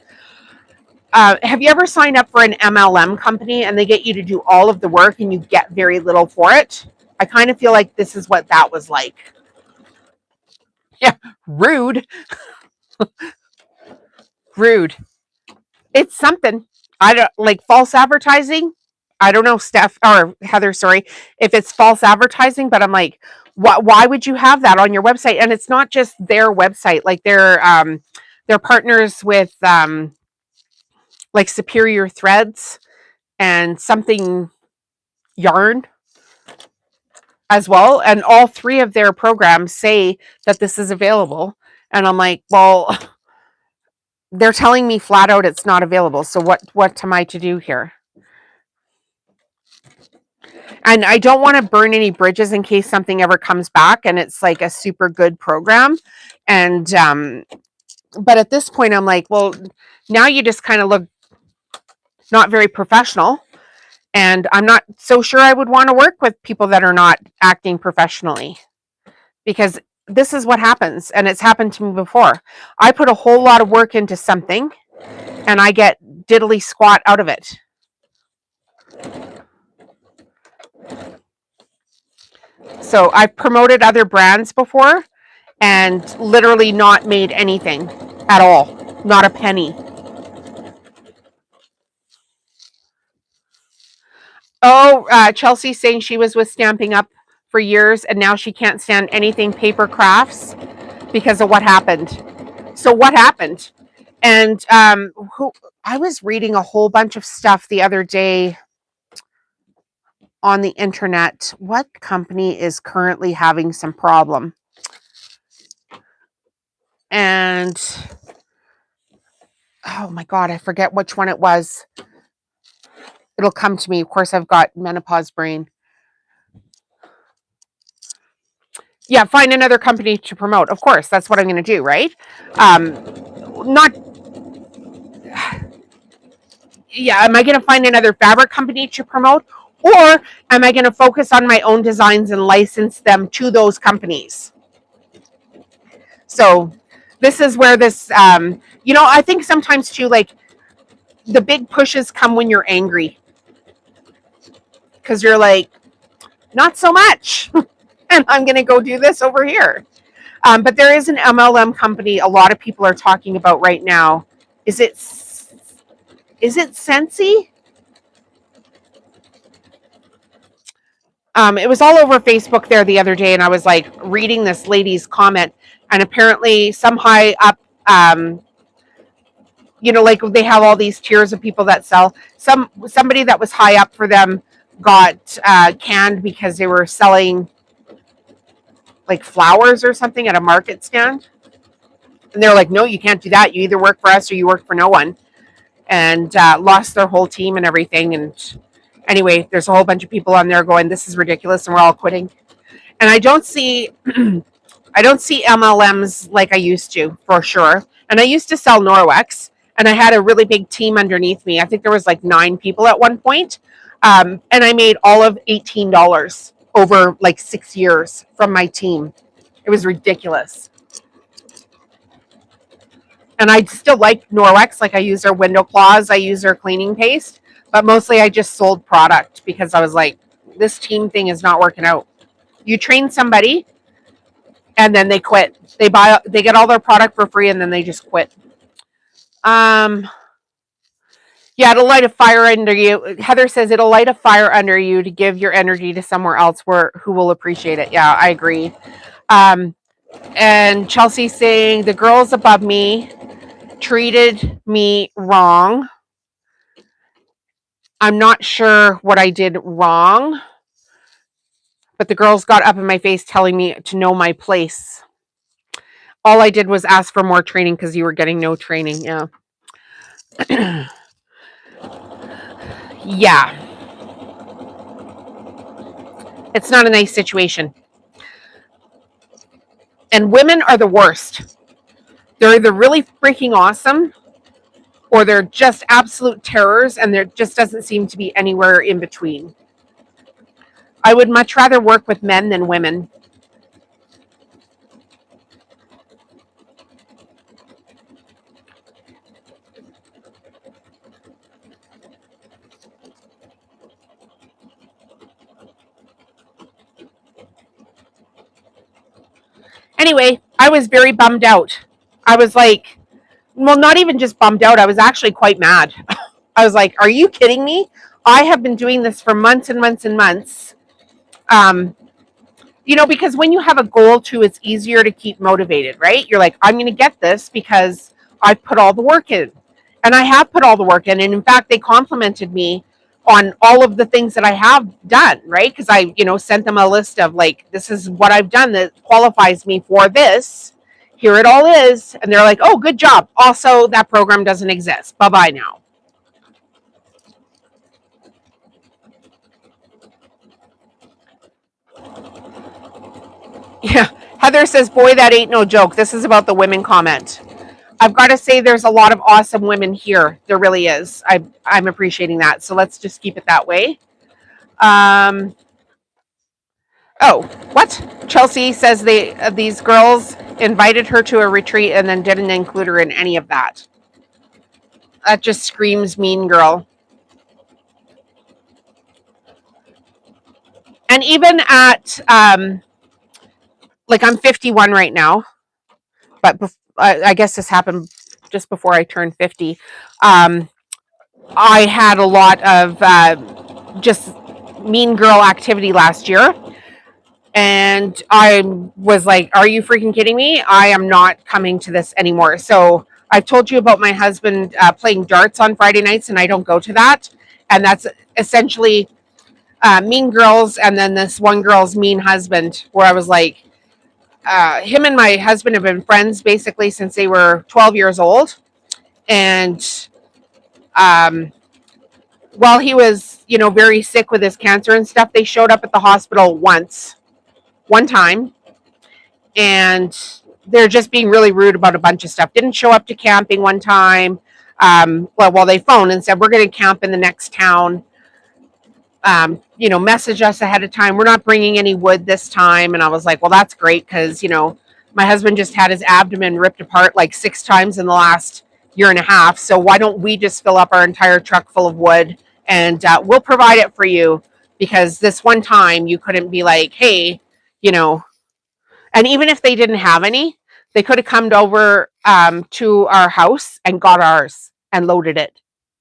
Have you ever signed up for an MLM company and they get you to do all of the work and you get very little for it? I kind of feel like this is what that was like. Yeah, rude. Rude. It's something. I don't like false advertising. I don't know, Steph or Heather, sorry, if it's false advertising, but I'm like, why would you have that on your website? And it's not just their website, like they're partners with like Superior Threads and something yarn as well. And all three of their programs say that this is available. And I'm like, well, they're telling me flat out it's not available. So what am I to do here? And I don't want to burn any bridges in case something ever comes back and it's like a super good program. And but at this point I'm like, well, now you just kind of look not very professional. And I'm not so sure I would want to work with people that are not acting professionally, because this is what happens. And it's happened to me before. I put a whole lot of work into something and I get diddly squat out of it. So I've promoted other brands before and literally not made anything at all. Not a penny. Oh, Chelsea's saying she was with Stamping Up for years and now she can't stand anything paper crafts because of what happened. So what happened? And I was reading a whole bunch of stuff the other day on the internet. What company is currently having some problem? And oh my God, I forget which one it was. It'll come to me. Of course, I've got menopause brain. Yeah, find another company to promote. Of course, that's what I'm going to do, right? Not. Yeah, am I going to find another fabric company to promote? Or am I going to focus on my own designs and license them to those companies? So This is where this, I think sometimes too, like the big pushes come when you're angry because you're like, not so much. And I'm going to go do this over here. But there is an MLM company a lot of people are talking about right now. Is it Sensi? It was all over Facebook there the other day, and I was like reading this lady's comment, and apparently some high up, like they have all these tiers of people that sell. Somebody that was high up for them got canned because they were selling like flowers or something at a market stand, and they're like, "No, you can't do that. You either work for us or you work for no one." And lost their whole team and everything. And anyway, there's a whole bunch of people on there going, "This is ridiculous," and we're all quitting. And I don't see MLMs like I used to, for sure. And I used to sell Norwex, and I had a really big team underneath me. I think there was like 9 people at one point. And I made all of $18 over like 6 years from my team. It was ridiculous. And I still like Norwex. Like I use their window claws, I use their cleaning paste, but mostly I just sold product because I was like, this team thing is not working out. You train somebody and then they quit. They get all their product for free and then they just quit. Yeah, it'll light a fire under you. Heather says it'll light a fire under you to give your energy to somewhere else who will appreciate it. Yeah, I agree. And Chelsea saying the girls above me treated me wrong. I'm not sure what I did wrong, but the girls got up in my face telling me to know my place. All I did was ask for more training because you were getting no training. Yeah. Yeah. It's not a nice situation. And women are the worst. They're either really freaking awesome or they're just absolute terrors, and there just doesn't seem to be anywhere in between. I would much rather work with men than women. Anyway, I was very bummed out. I was like, well, not even just bummed out. I was actually quite mad. I was like, are you kidding me? I have been doing this for months and months and months. Because when you have a goal too, it's easier to keep motivated, right? You're like, I'm going to get this because I've put all the work in. And I have put all the work in. And in fact, they complimented me on all of the things that I have done, right? Because I, sent them a list of like, this is what I've done that qualifies me for this. Here it all is. And they're like, oh, good job. Also, that program doesn't exist. Bye-bye now. Yeah. Heather says, boy, that ain't no joke. This is about the women comment. I've got to say there's a lot of awesome women here. There really is. I'm appreciating that. So let's just keep it that way. Oh, what? Chelsea says these girls invited her to a retreat and then didn't include her in any of that. That just screams mean girl. And even at, like I'm 51 right now, but I guess this happened just before I turned 50. I had a lot of just mean girl activity last year. And I was like, are you freaking kidding me? I am not coming to this anymore. So I've told you about my husband playing darts on Friday nights, and I don't go to that. And that's essentially Mean Girls and then this one girl's mean husband, where I was like, him and my husband have been friends basically since they were 12 years old. And while he was, very sick with his cancer and stuff, they showed up at the hospital one time, and they're just being really rude about a bunch of stuff. Didn't show up to camping one time. Well, they phoned and said, we're going to camp in the next town. Message us ahead of time. We're not bringing any wood this time. And I was like, well, that's great because, My husband just had his abdomen ripped apart like 6 times in the last year and a half. So why don't we just fill up our entire truck full of wood, and we'll provide it for you, because this one time you couldn't be like, hey, you know, and even if they didn't have any, they could have come over to our house and got ours and loaded it.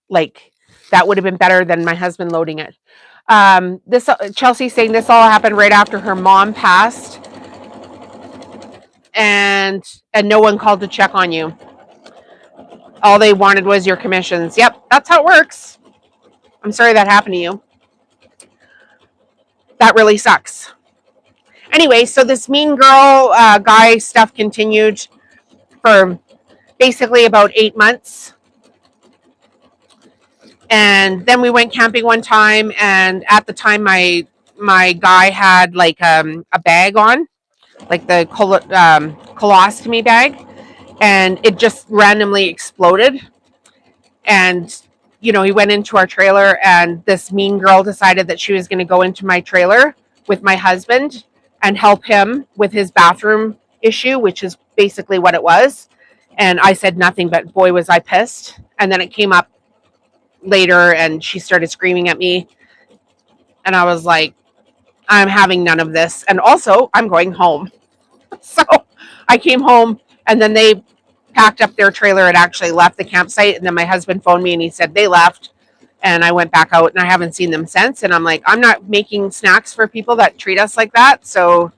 Like, that would have been better than my husband loading it. This Chelsea saying this all happened right after her mom passed, and no one called to check on you. All they wanted was your commissions. Yep, that's how it works. I'm sorry that happened to you. That really sucks. Anyway, so this mean girl guy stuff continued for basically about 8 months. And then we went camping one time, and at the time my guy had like a bag on, like the colostomy bag, and it just randomly exploded. And he went into our trailer, and this mean girl decided that she was going to go into my trailer with my husband and help him with his bathroom issue, which is basically what it was. And I said nothing, but boy, was I pissed. And then it came up later, and she started screaming at me. And I was like, I'm having none of this. And also, I'm going home. So I came home, and then they packed up their trailer and actually left the campsite. And then my husband phoned me and he said they left. And I went back out, and I haven't seen them since. And I'm like, I'm not making snacks for people that treat us like that. So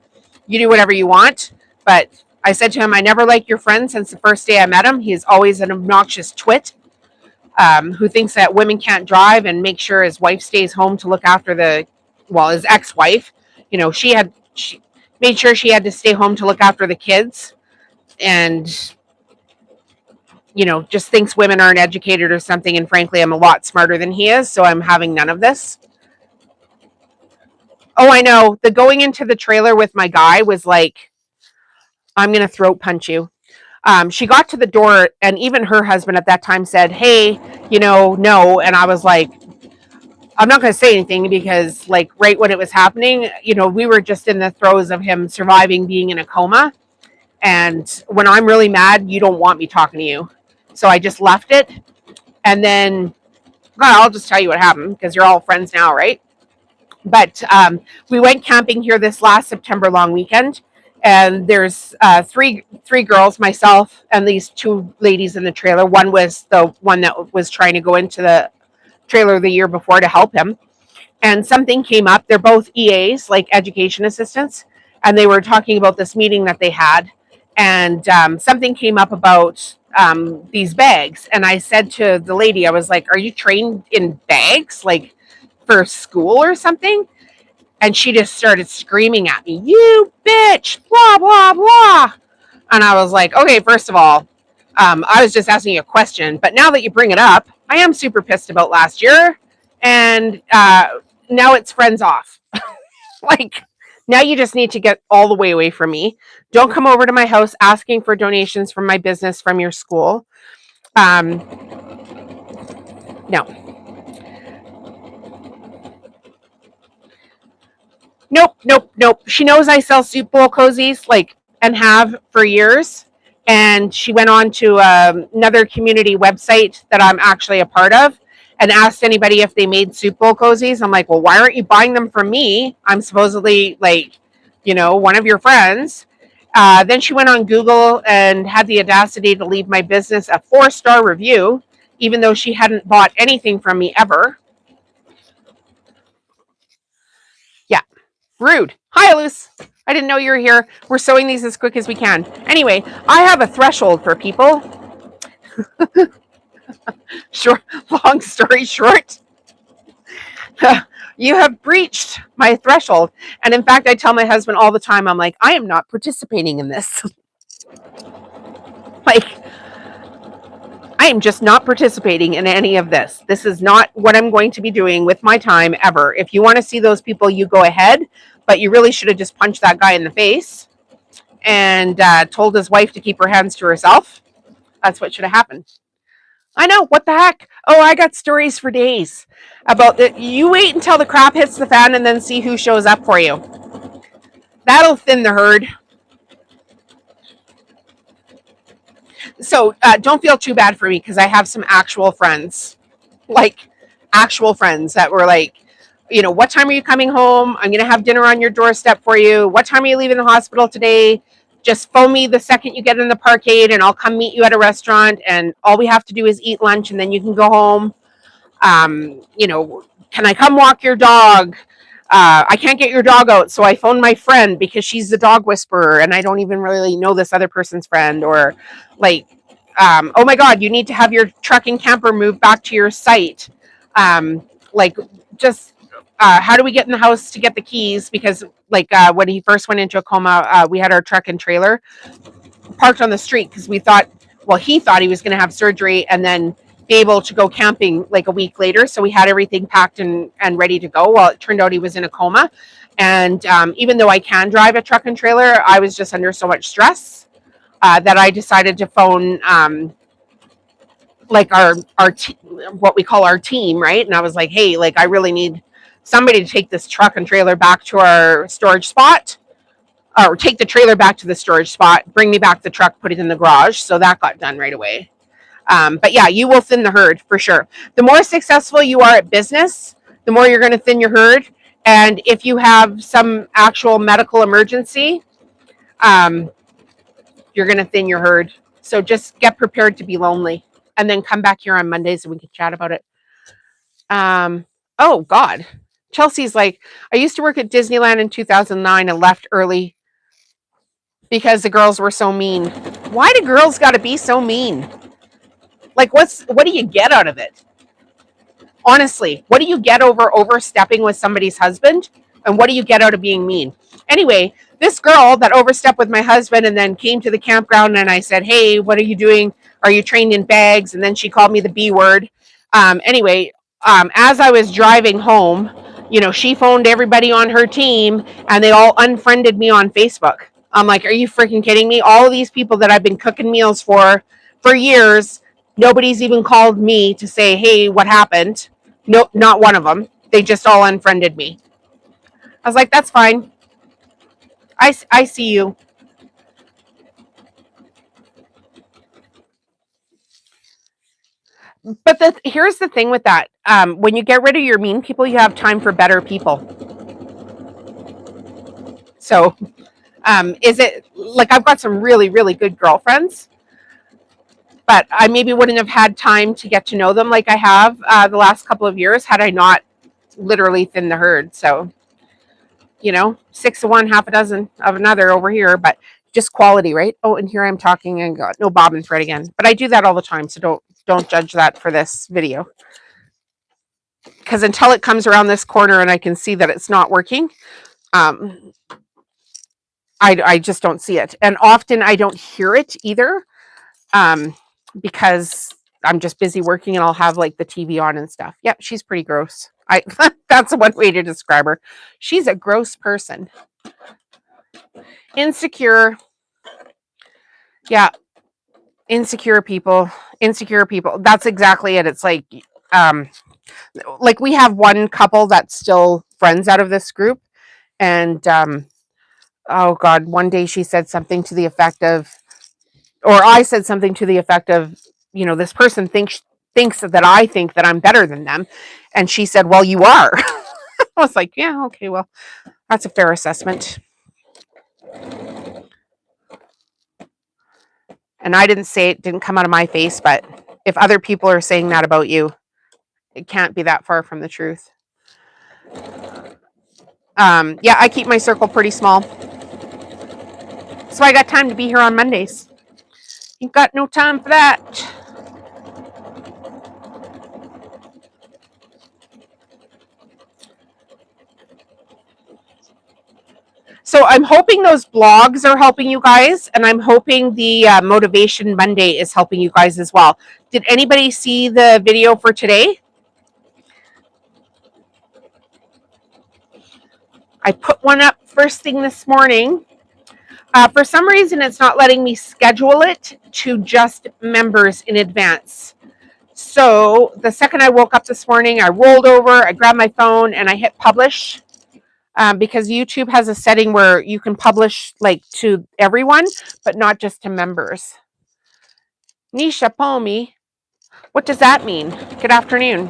you do whatever you want. But I said to him, I never liked your friend since the first day I met him. He is always an obnoxious twit who thinks that women can't drive and make sure his wife stays home to look after his ex-wife. She made sure she had to stay home to look after the kids. And just thinks women aren't educated or something. And frankly, I'm a lot smarter than he is, so I'm having none of this. Oh, I know. The going into the trailer with my guy was like, I'm going to throat punch you. She got to the door, and even her husband at that time said, hey, no. And I was like, I'm not going to say anything, because like right when it was happening, we were just in the throes of him surviving being in a coma. And when I'm really mad, you don't want me talking to you. So I just left it. And then, well, I'll just tell you what happened, because you're all friends now, right? But we went camping here this last September long weekend. And there's three girls, myself, and these 2 ladies in the trailer. One was the one that was trying to go into the trailer the year before to help him. And something came up. They're both EAs, like education assistants. And they were talking about this meeting that they had. And something came up about these bags. And I said to the lady, I was like, are you trained in bags, like for school or something? And she just started screaming at me, you bitch, blah, blah, blah. And I was like, okay, first of all, I was just asking you a question. But now that you bring it up, I am super pissed about last year. And now it's friends off. Like, now you just need to get all the way away from me. Don't come over to my house asking for donations from my business, from your school. No. Nope. She knows I sell soup bowl cozies, and have for years. And she went on to another community website that I'm actually a part of, and asked anybody if they made soup bowl cozies. I'm like, well, why aren't you buying them from me? I'm supposedly one of your friends. Then she went on Google and had the audacity to leave my business a 4-star review, even though she hadn't bought anything from me ever. Yeah, rude. Hi, Luce. I didn't know you were here. We're sewing these as quick as we can. Anyway, I have a threshold for people. Long story short, you have breached my threshold. And in fact, I tell my husband all the time, I'm like, I am not participating in this. I am just not participating in any of this. This is not what I'm going to be doing with my time ever. If you want to see those people, you go ahead. But you really should have just punched that guy in the face and told his wife to keep her hands to herself. That's what should have happened. I know, what the heck? Oh, I got stories for days about that. You wait until the crap hits the fan and then see who shows up for you. That'll thin the herd. So don't feel too bad for me because I have some actual friends, like actual friends that were like, you know, what time are you coming home? I'm going to have dinner on your doorstep for you. What time are you leaving the hospital today? Just phone me the second you get in the parkade and I'll come meet you at a restaurant. And all we have to do is eat lunch and then you can go home. You know, can I come walk your dog? I can't get your dog out, so I phoned my friend because she's the dog whisperer, and I don't even really know this other person's friend. Or, like, oh my God, you need to have your truck and camper moved back to your site. Like, just how do we get in the house to get the keys? Because, like, when he first went into a coma, we had our truck and trailer parked on the street because we thought, well, he thought he was going to have surgery and then be able to go camping like a week later. So we had everything packed and ready to go. Well, it turned out he was in a coma. And even though I can drive a truck and trailer, I was just under so much stress that I decided to phone like what we call our team, right? And I was like, hey, like I really need somebody to take this truck and trailer back to our storage spot, or take the trailer back to the storage spot, bring me back the truck, put it in the garage. So that got done right away. But yeah, you will thin the herd for sure. The more successful you are at business, the more you're going to thin your herd. And if you have some actual medical emergency, um, you're going to thin your herd. So just get prepared to be lonely and then come back here on Mondays and we can chat about it. Oh, God. Chelsea's like, I used to work at Disneyland in 2009 and left early because the girls were so mean. Why do girls got to be so mean? Like, what do you get out of it? Honestly, what do you get over overstepping with somebody's husband? And what do you get out of being mean? Anyway, this girl that overstepped with my husband and then came to the campground and I said, hey, what are you doing? Are you trained in bags? And then she called me the B word. Anyway, as I was driving home, you know, she phoned everybody on her team and they all unfriended me on Facebook. I'm like, are you freaking kidding me? All of these people that I've been cooking meals for years, nobody's even called me to say, hey, what happened? No, not one of them. They just all unfriended me. I was like, that's fine. I see you. But here's the thing with that. When you get rid of your mean people, you have time for better people. So is it like I've got some really, really good girlfriends, but I maybe wouldn't have had time to get to know them like I have the last couple of years had I not literally thinned the herd. So, you know, 6 of one, half a dozen of another over here, but just quality, right? Oh, and here I'm talking and got no bob and thread again. But I do that all the time, so don't judge that for this video. Because until it comes around this corner and I can see that it's not working, I just don't see it. And often I don't hear it either, because I'm just busy working and I'll have like the TV on and stuff. Yep, she's pretty gross. That's one way to describe her. She's a gross person. Insecure. Yeah. Insecure people. That's exactly it. It's like we have one couple that's still friends out of this group. And oh God, one day she said something to the effect of, or I said something to the effect of, you know, this person thinks that I think that I'm better than them. And she said, well, you are. I was like, yeah, okay, well, that's a fair assessment. And I didn't say it, didn't come out of my face, but if other people are saying that about you, it can't be that far from the truth. Yeah, I keep my circle pretty small. So I got time to be here on Mondays. You've got no time for that. So I'm hoping those blogs are helping you guys, and I'm hoping the Motivation Monday is helping you guys as well. Did anybody see the video for today? I put one up first thing this morning. For some reason, it's not letting me schedule it to just members in advance. So the second I woke up this morning, I rolled over, I grabbed my phone, and I hit publish. Because YouTube has a setting where you can publish like to everyone, but not just to members. Nisha Pomi. What does that mean? Good afternoon.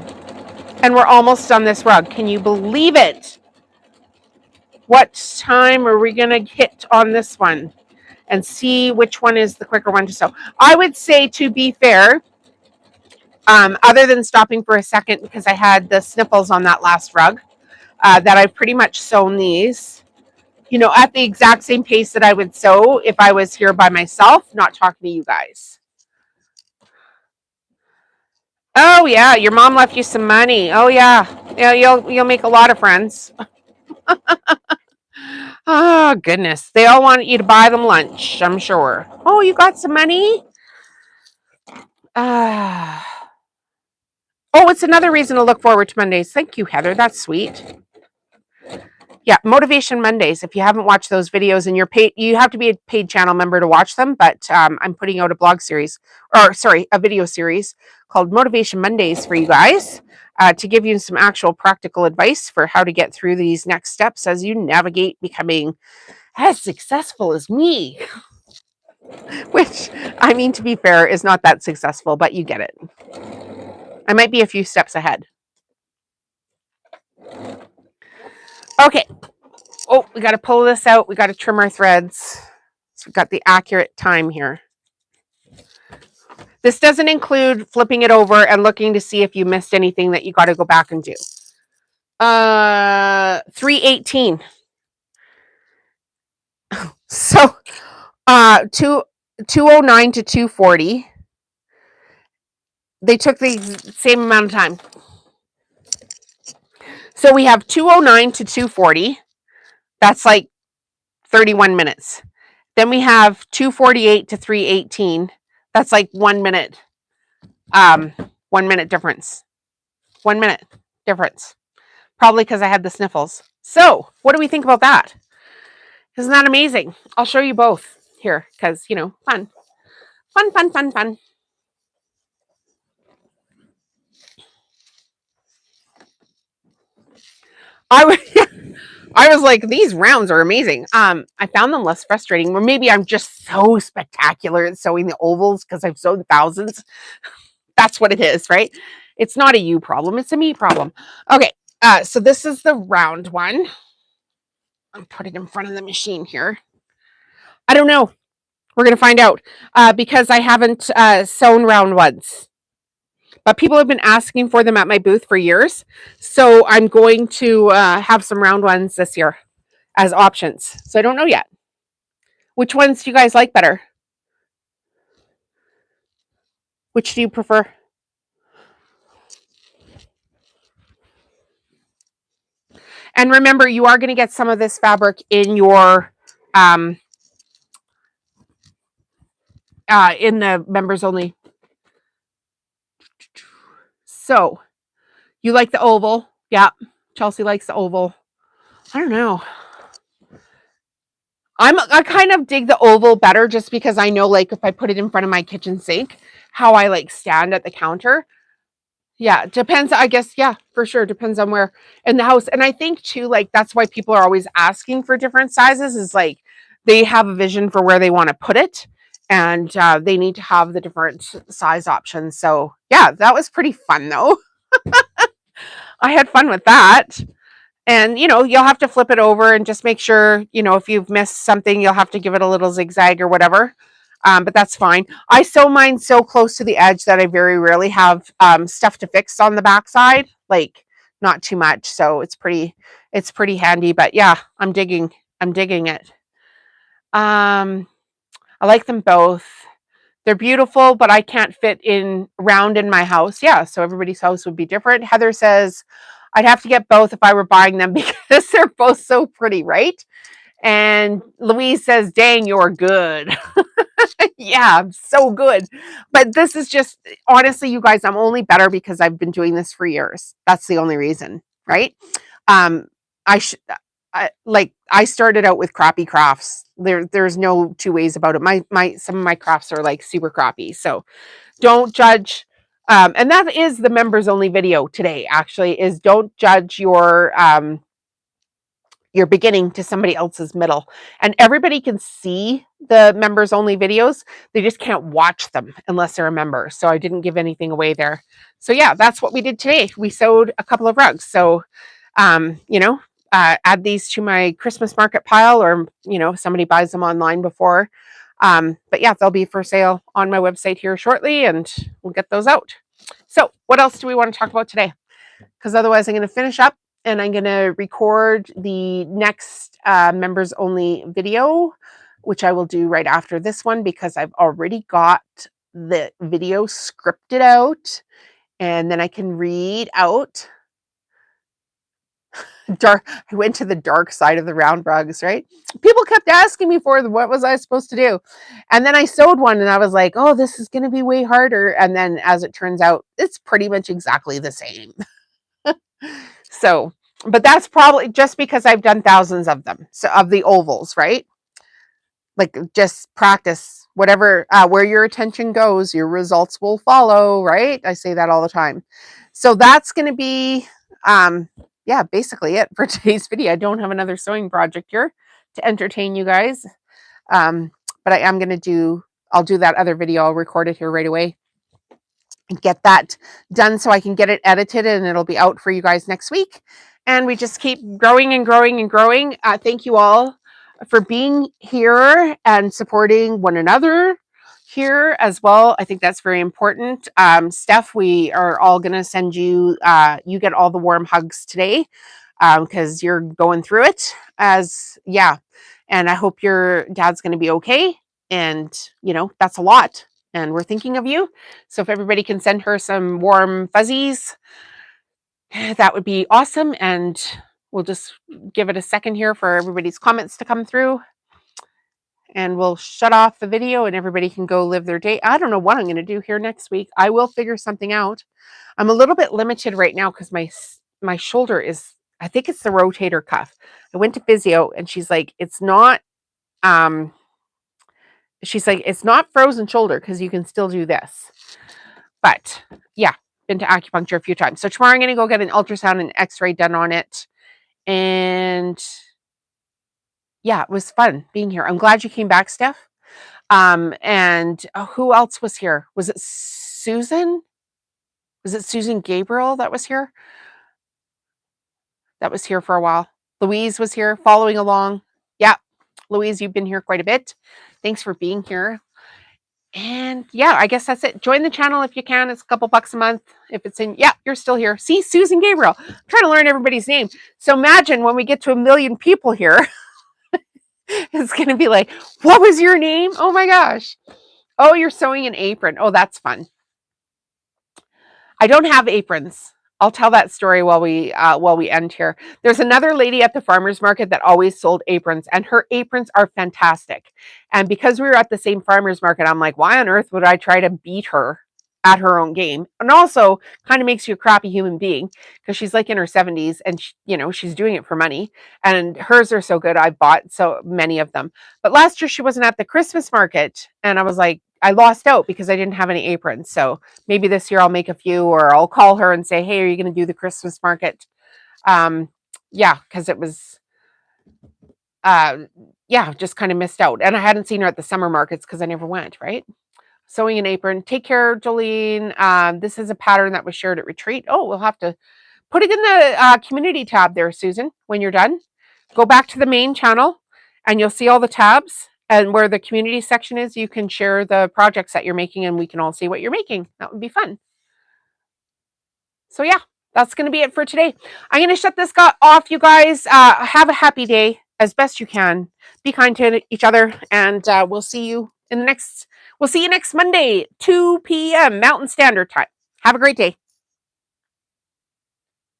And we're almost on this rug. Can you believe it? What time are we going to hit on this one? And see which one is the quicker one to sew. I would say, to be fair, other than stopping for a second because I had the sniffles on that last rug, that I've pretty much sewn these, at the exact same pace that I would sew if I was here by myself, not talking to you guys. Oh yeah, your mom left you some money. Oh yeah, you'll make a lot of friends. Oh goodness, they all want you to buy them lunch, I'm sure. Oh, you got some money? Oh, it's another reason to look forward to Mondays. Thank you, Heather. That's sweet. Yeah, Motivation Mondays. If you haven't watched those videos and you're paid, you have to be a paid channel member to watch them. But I'm putting out a video series called Motivation Mondays for you guys to give you some actual practical advice for how to get through these next steps as you navigate becoming as successful as me. Which, I mean, to be fair, is not that successful, but you get it. I might be a few steps ahead. Okay. Oh, we got to pull this out. We got to trim our threads. So we've got the accurate time here. This doesn't include flipping it over and looking to see if you missed anything that you got to go back and do. 318. So 209 to 240. They took the same amount of time. So we have 209 to 240. That's like 31 minutes. Then we have 248 to 318. That's like 1 minute. 1 minute difference. 1 minute difference. Probably because I had the sniffles. So, what do we think about that? Isn't that amazing? I'll show you both here because, fun. Fun, fun, fun, fun. I was like, these rounds are amazing. I found them less frustrating, or maybe I'm just so spectacular at sewing the ovals because I've sewn thousands. That's what it is, right? It's not a you problem, it's a me problem. Okay, so this is the round one. I'll put it in front of the machine here. I don't know. We're going to find out because I haven't sewn round ones. But people have been asking for them at my booth for years. So I'm going to have some round ones this year as options. So I don't know yet. Which ones do you guys like better? Which do you prefer? And remember, you are going to get some of this fabric in your in the members only. So you like the oval? Yeah. Chelsea likes the oval. I don't know. I kind of dig the oval better just because I know, like, if I put it in front of my kitchen sink, how I like stand at the counter. Yeah, depends. I guess, yeah, for sure. Depends on where in the house. And I think too, like, that's why people are always asking for different sizes, is like they have a vision for where they want to put it. And they need to have the different size options. So yeah, that was pretty fun though. I had fun with that. And, you'll have to flip it over and just make sure, if you've missed something, you'll have to give it a little zigzag or whatever. But that's fine. I sew mine so close to the edge that I very rarely have stuff to fix on the backside, like not too much. So it's pretty handy. But yeah, I'm digging it. I like them both. They're beautiful, but I can't fit in round in my house. Yeah, so everybody's house would be different. Heather says, I'd have to get both if I were buying them because they're both so pretty, right? And Louise says, dang, you're good. Yeah, I'm so good. But this is just, honestly, you guys, I'm only better because I've been doing this for years. That's the only reason, right? I started out with crappy crafts. There's no two ways about it. Some of my crafts are like super crappy. So don't judge. And that is the members only video today, actually, is don't judge your your beginning to somebody else's middle. And everybody can see the members only videos. They just can't watch them unless they're a member. So I didn't give anything away there. So yeah, that's what we did today. We sewed a couple of rugs. So, add these to my Christmas market pile, or, somebody buys them online before. But yeah, they'll be for sale on my website here shortly, and we'll get those out. So what else do we want to talk about today? Because otherwise I'm going to finish up and I'm going to record the next members only video, which I will do right after this one, because I've already got the video scripted out, and then I can read out. I went to the dark side of the round rugs, right? People kept asking me for what was I supposed to do. And then I sewed one and I was like, oh, this is going to be way harder. And then as it turns out, it's pretty much exactly the same. So, but that's probably just because I've done thousands of them, so of the ovals, right? Like, just practice. Whatever, where your attention goes, your results will follow, right? I say that all the time. So that's going to be, yeah, basically it for today's video. I don't have another sewing project here to entertain you guys. But I am going to I'll do that other video. I'll record it here right away and get that done so I can get it edited and it'll be out for you guys next week. And we just keep growing and growing and growing. Thank you all for being here and supporting one another here as well. I think that's very important. Steph, we are all going to send you, you get all the warm hugs today because you're going through it and I hope your dad's going to be okay. And, that's a lot. And we're thinking of you. So if everybody can send her some warm fuzzies, that would be awesome. And we'll just give it a second here for everybody's comments to come through. And we'll shut off the video and everybody can go live their day. I don't know what I'm going to do here next week. I will figure something out. I'm a little bit limited right now because my shoulder is, I think it's the rotator cuff. I went to physio and she's like, it's not frozen shoulder because you can still do this. But yeah, been to acupuncture a few times. So tomorrow I'm going to go get an ultrasound and x-ray done on it. And yeah, it was fun being here. I'm glad you came back, Steph. And who else was here? Was it Susan? Was it Susan Gabriel that was here? That was here for a while. Louise was here following along. Yeah, Louise, you've been here quite a bit. Thanks for being here. And yeah, I guess that's it. Join the channel if you can. It's a couple bucks a month. If it's in, yeah, you're still here. See, Susan Gabriel. I'm trying to learn everybody's name. So imagine when we get to 1 million people here, it's going to be like, what was your name? Oh my gosh. Oh, you're sewing an apron. Oh, that's fun. I don't have aprons. I'll tell that story while we end here. There's another lady at the farmer's market that always sold aprons, and her aprons are fantastic. And because we were at the same farmer's market, I'm like, why on earth would I try to beat her at her own game? And also kind of makes you a crappy human being because she's like in her 70s and she's doing it for money. And hers are so good. I bought so many of them. But last year she wasn't at the Christmas market, and I was like, I lost out because I didn't have any aprons. So maybe this year I'll make a few, or I'll call her and say, hey, are you going to do the Christmas market? Yeah, because it was, just kind of missed out. And I hadn't seen her at the summer markets because I never went, right? Sewing an apron. Take care, Jolene. This is a pattern that was shared at retreat. Oh, we'll have to put it in the community tab there, Susan, when you're done. Go back to the main channel and you'll see all the tabs. And where the community section is, you can share the projects that you're making and we can all see what you're making. That would be fun. So yeah, that's going to be it for today. I'm going to shut this off, you guys. Have a happy day as best you can. Be kind to each other, and we'll see you next Monday, 2 p.m. Mountain Standard Time. Have a great day.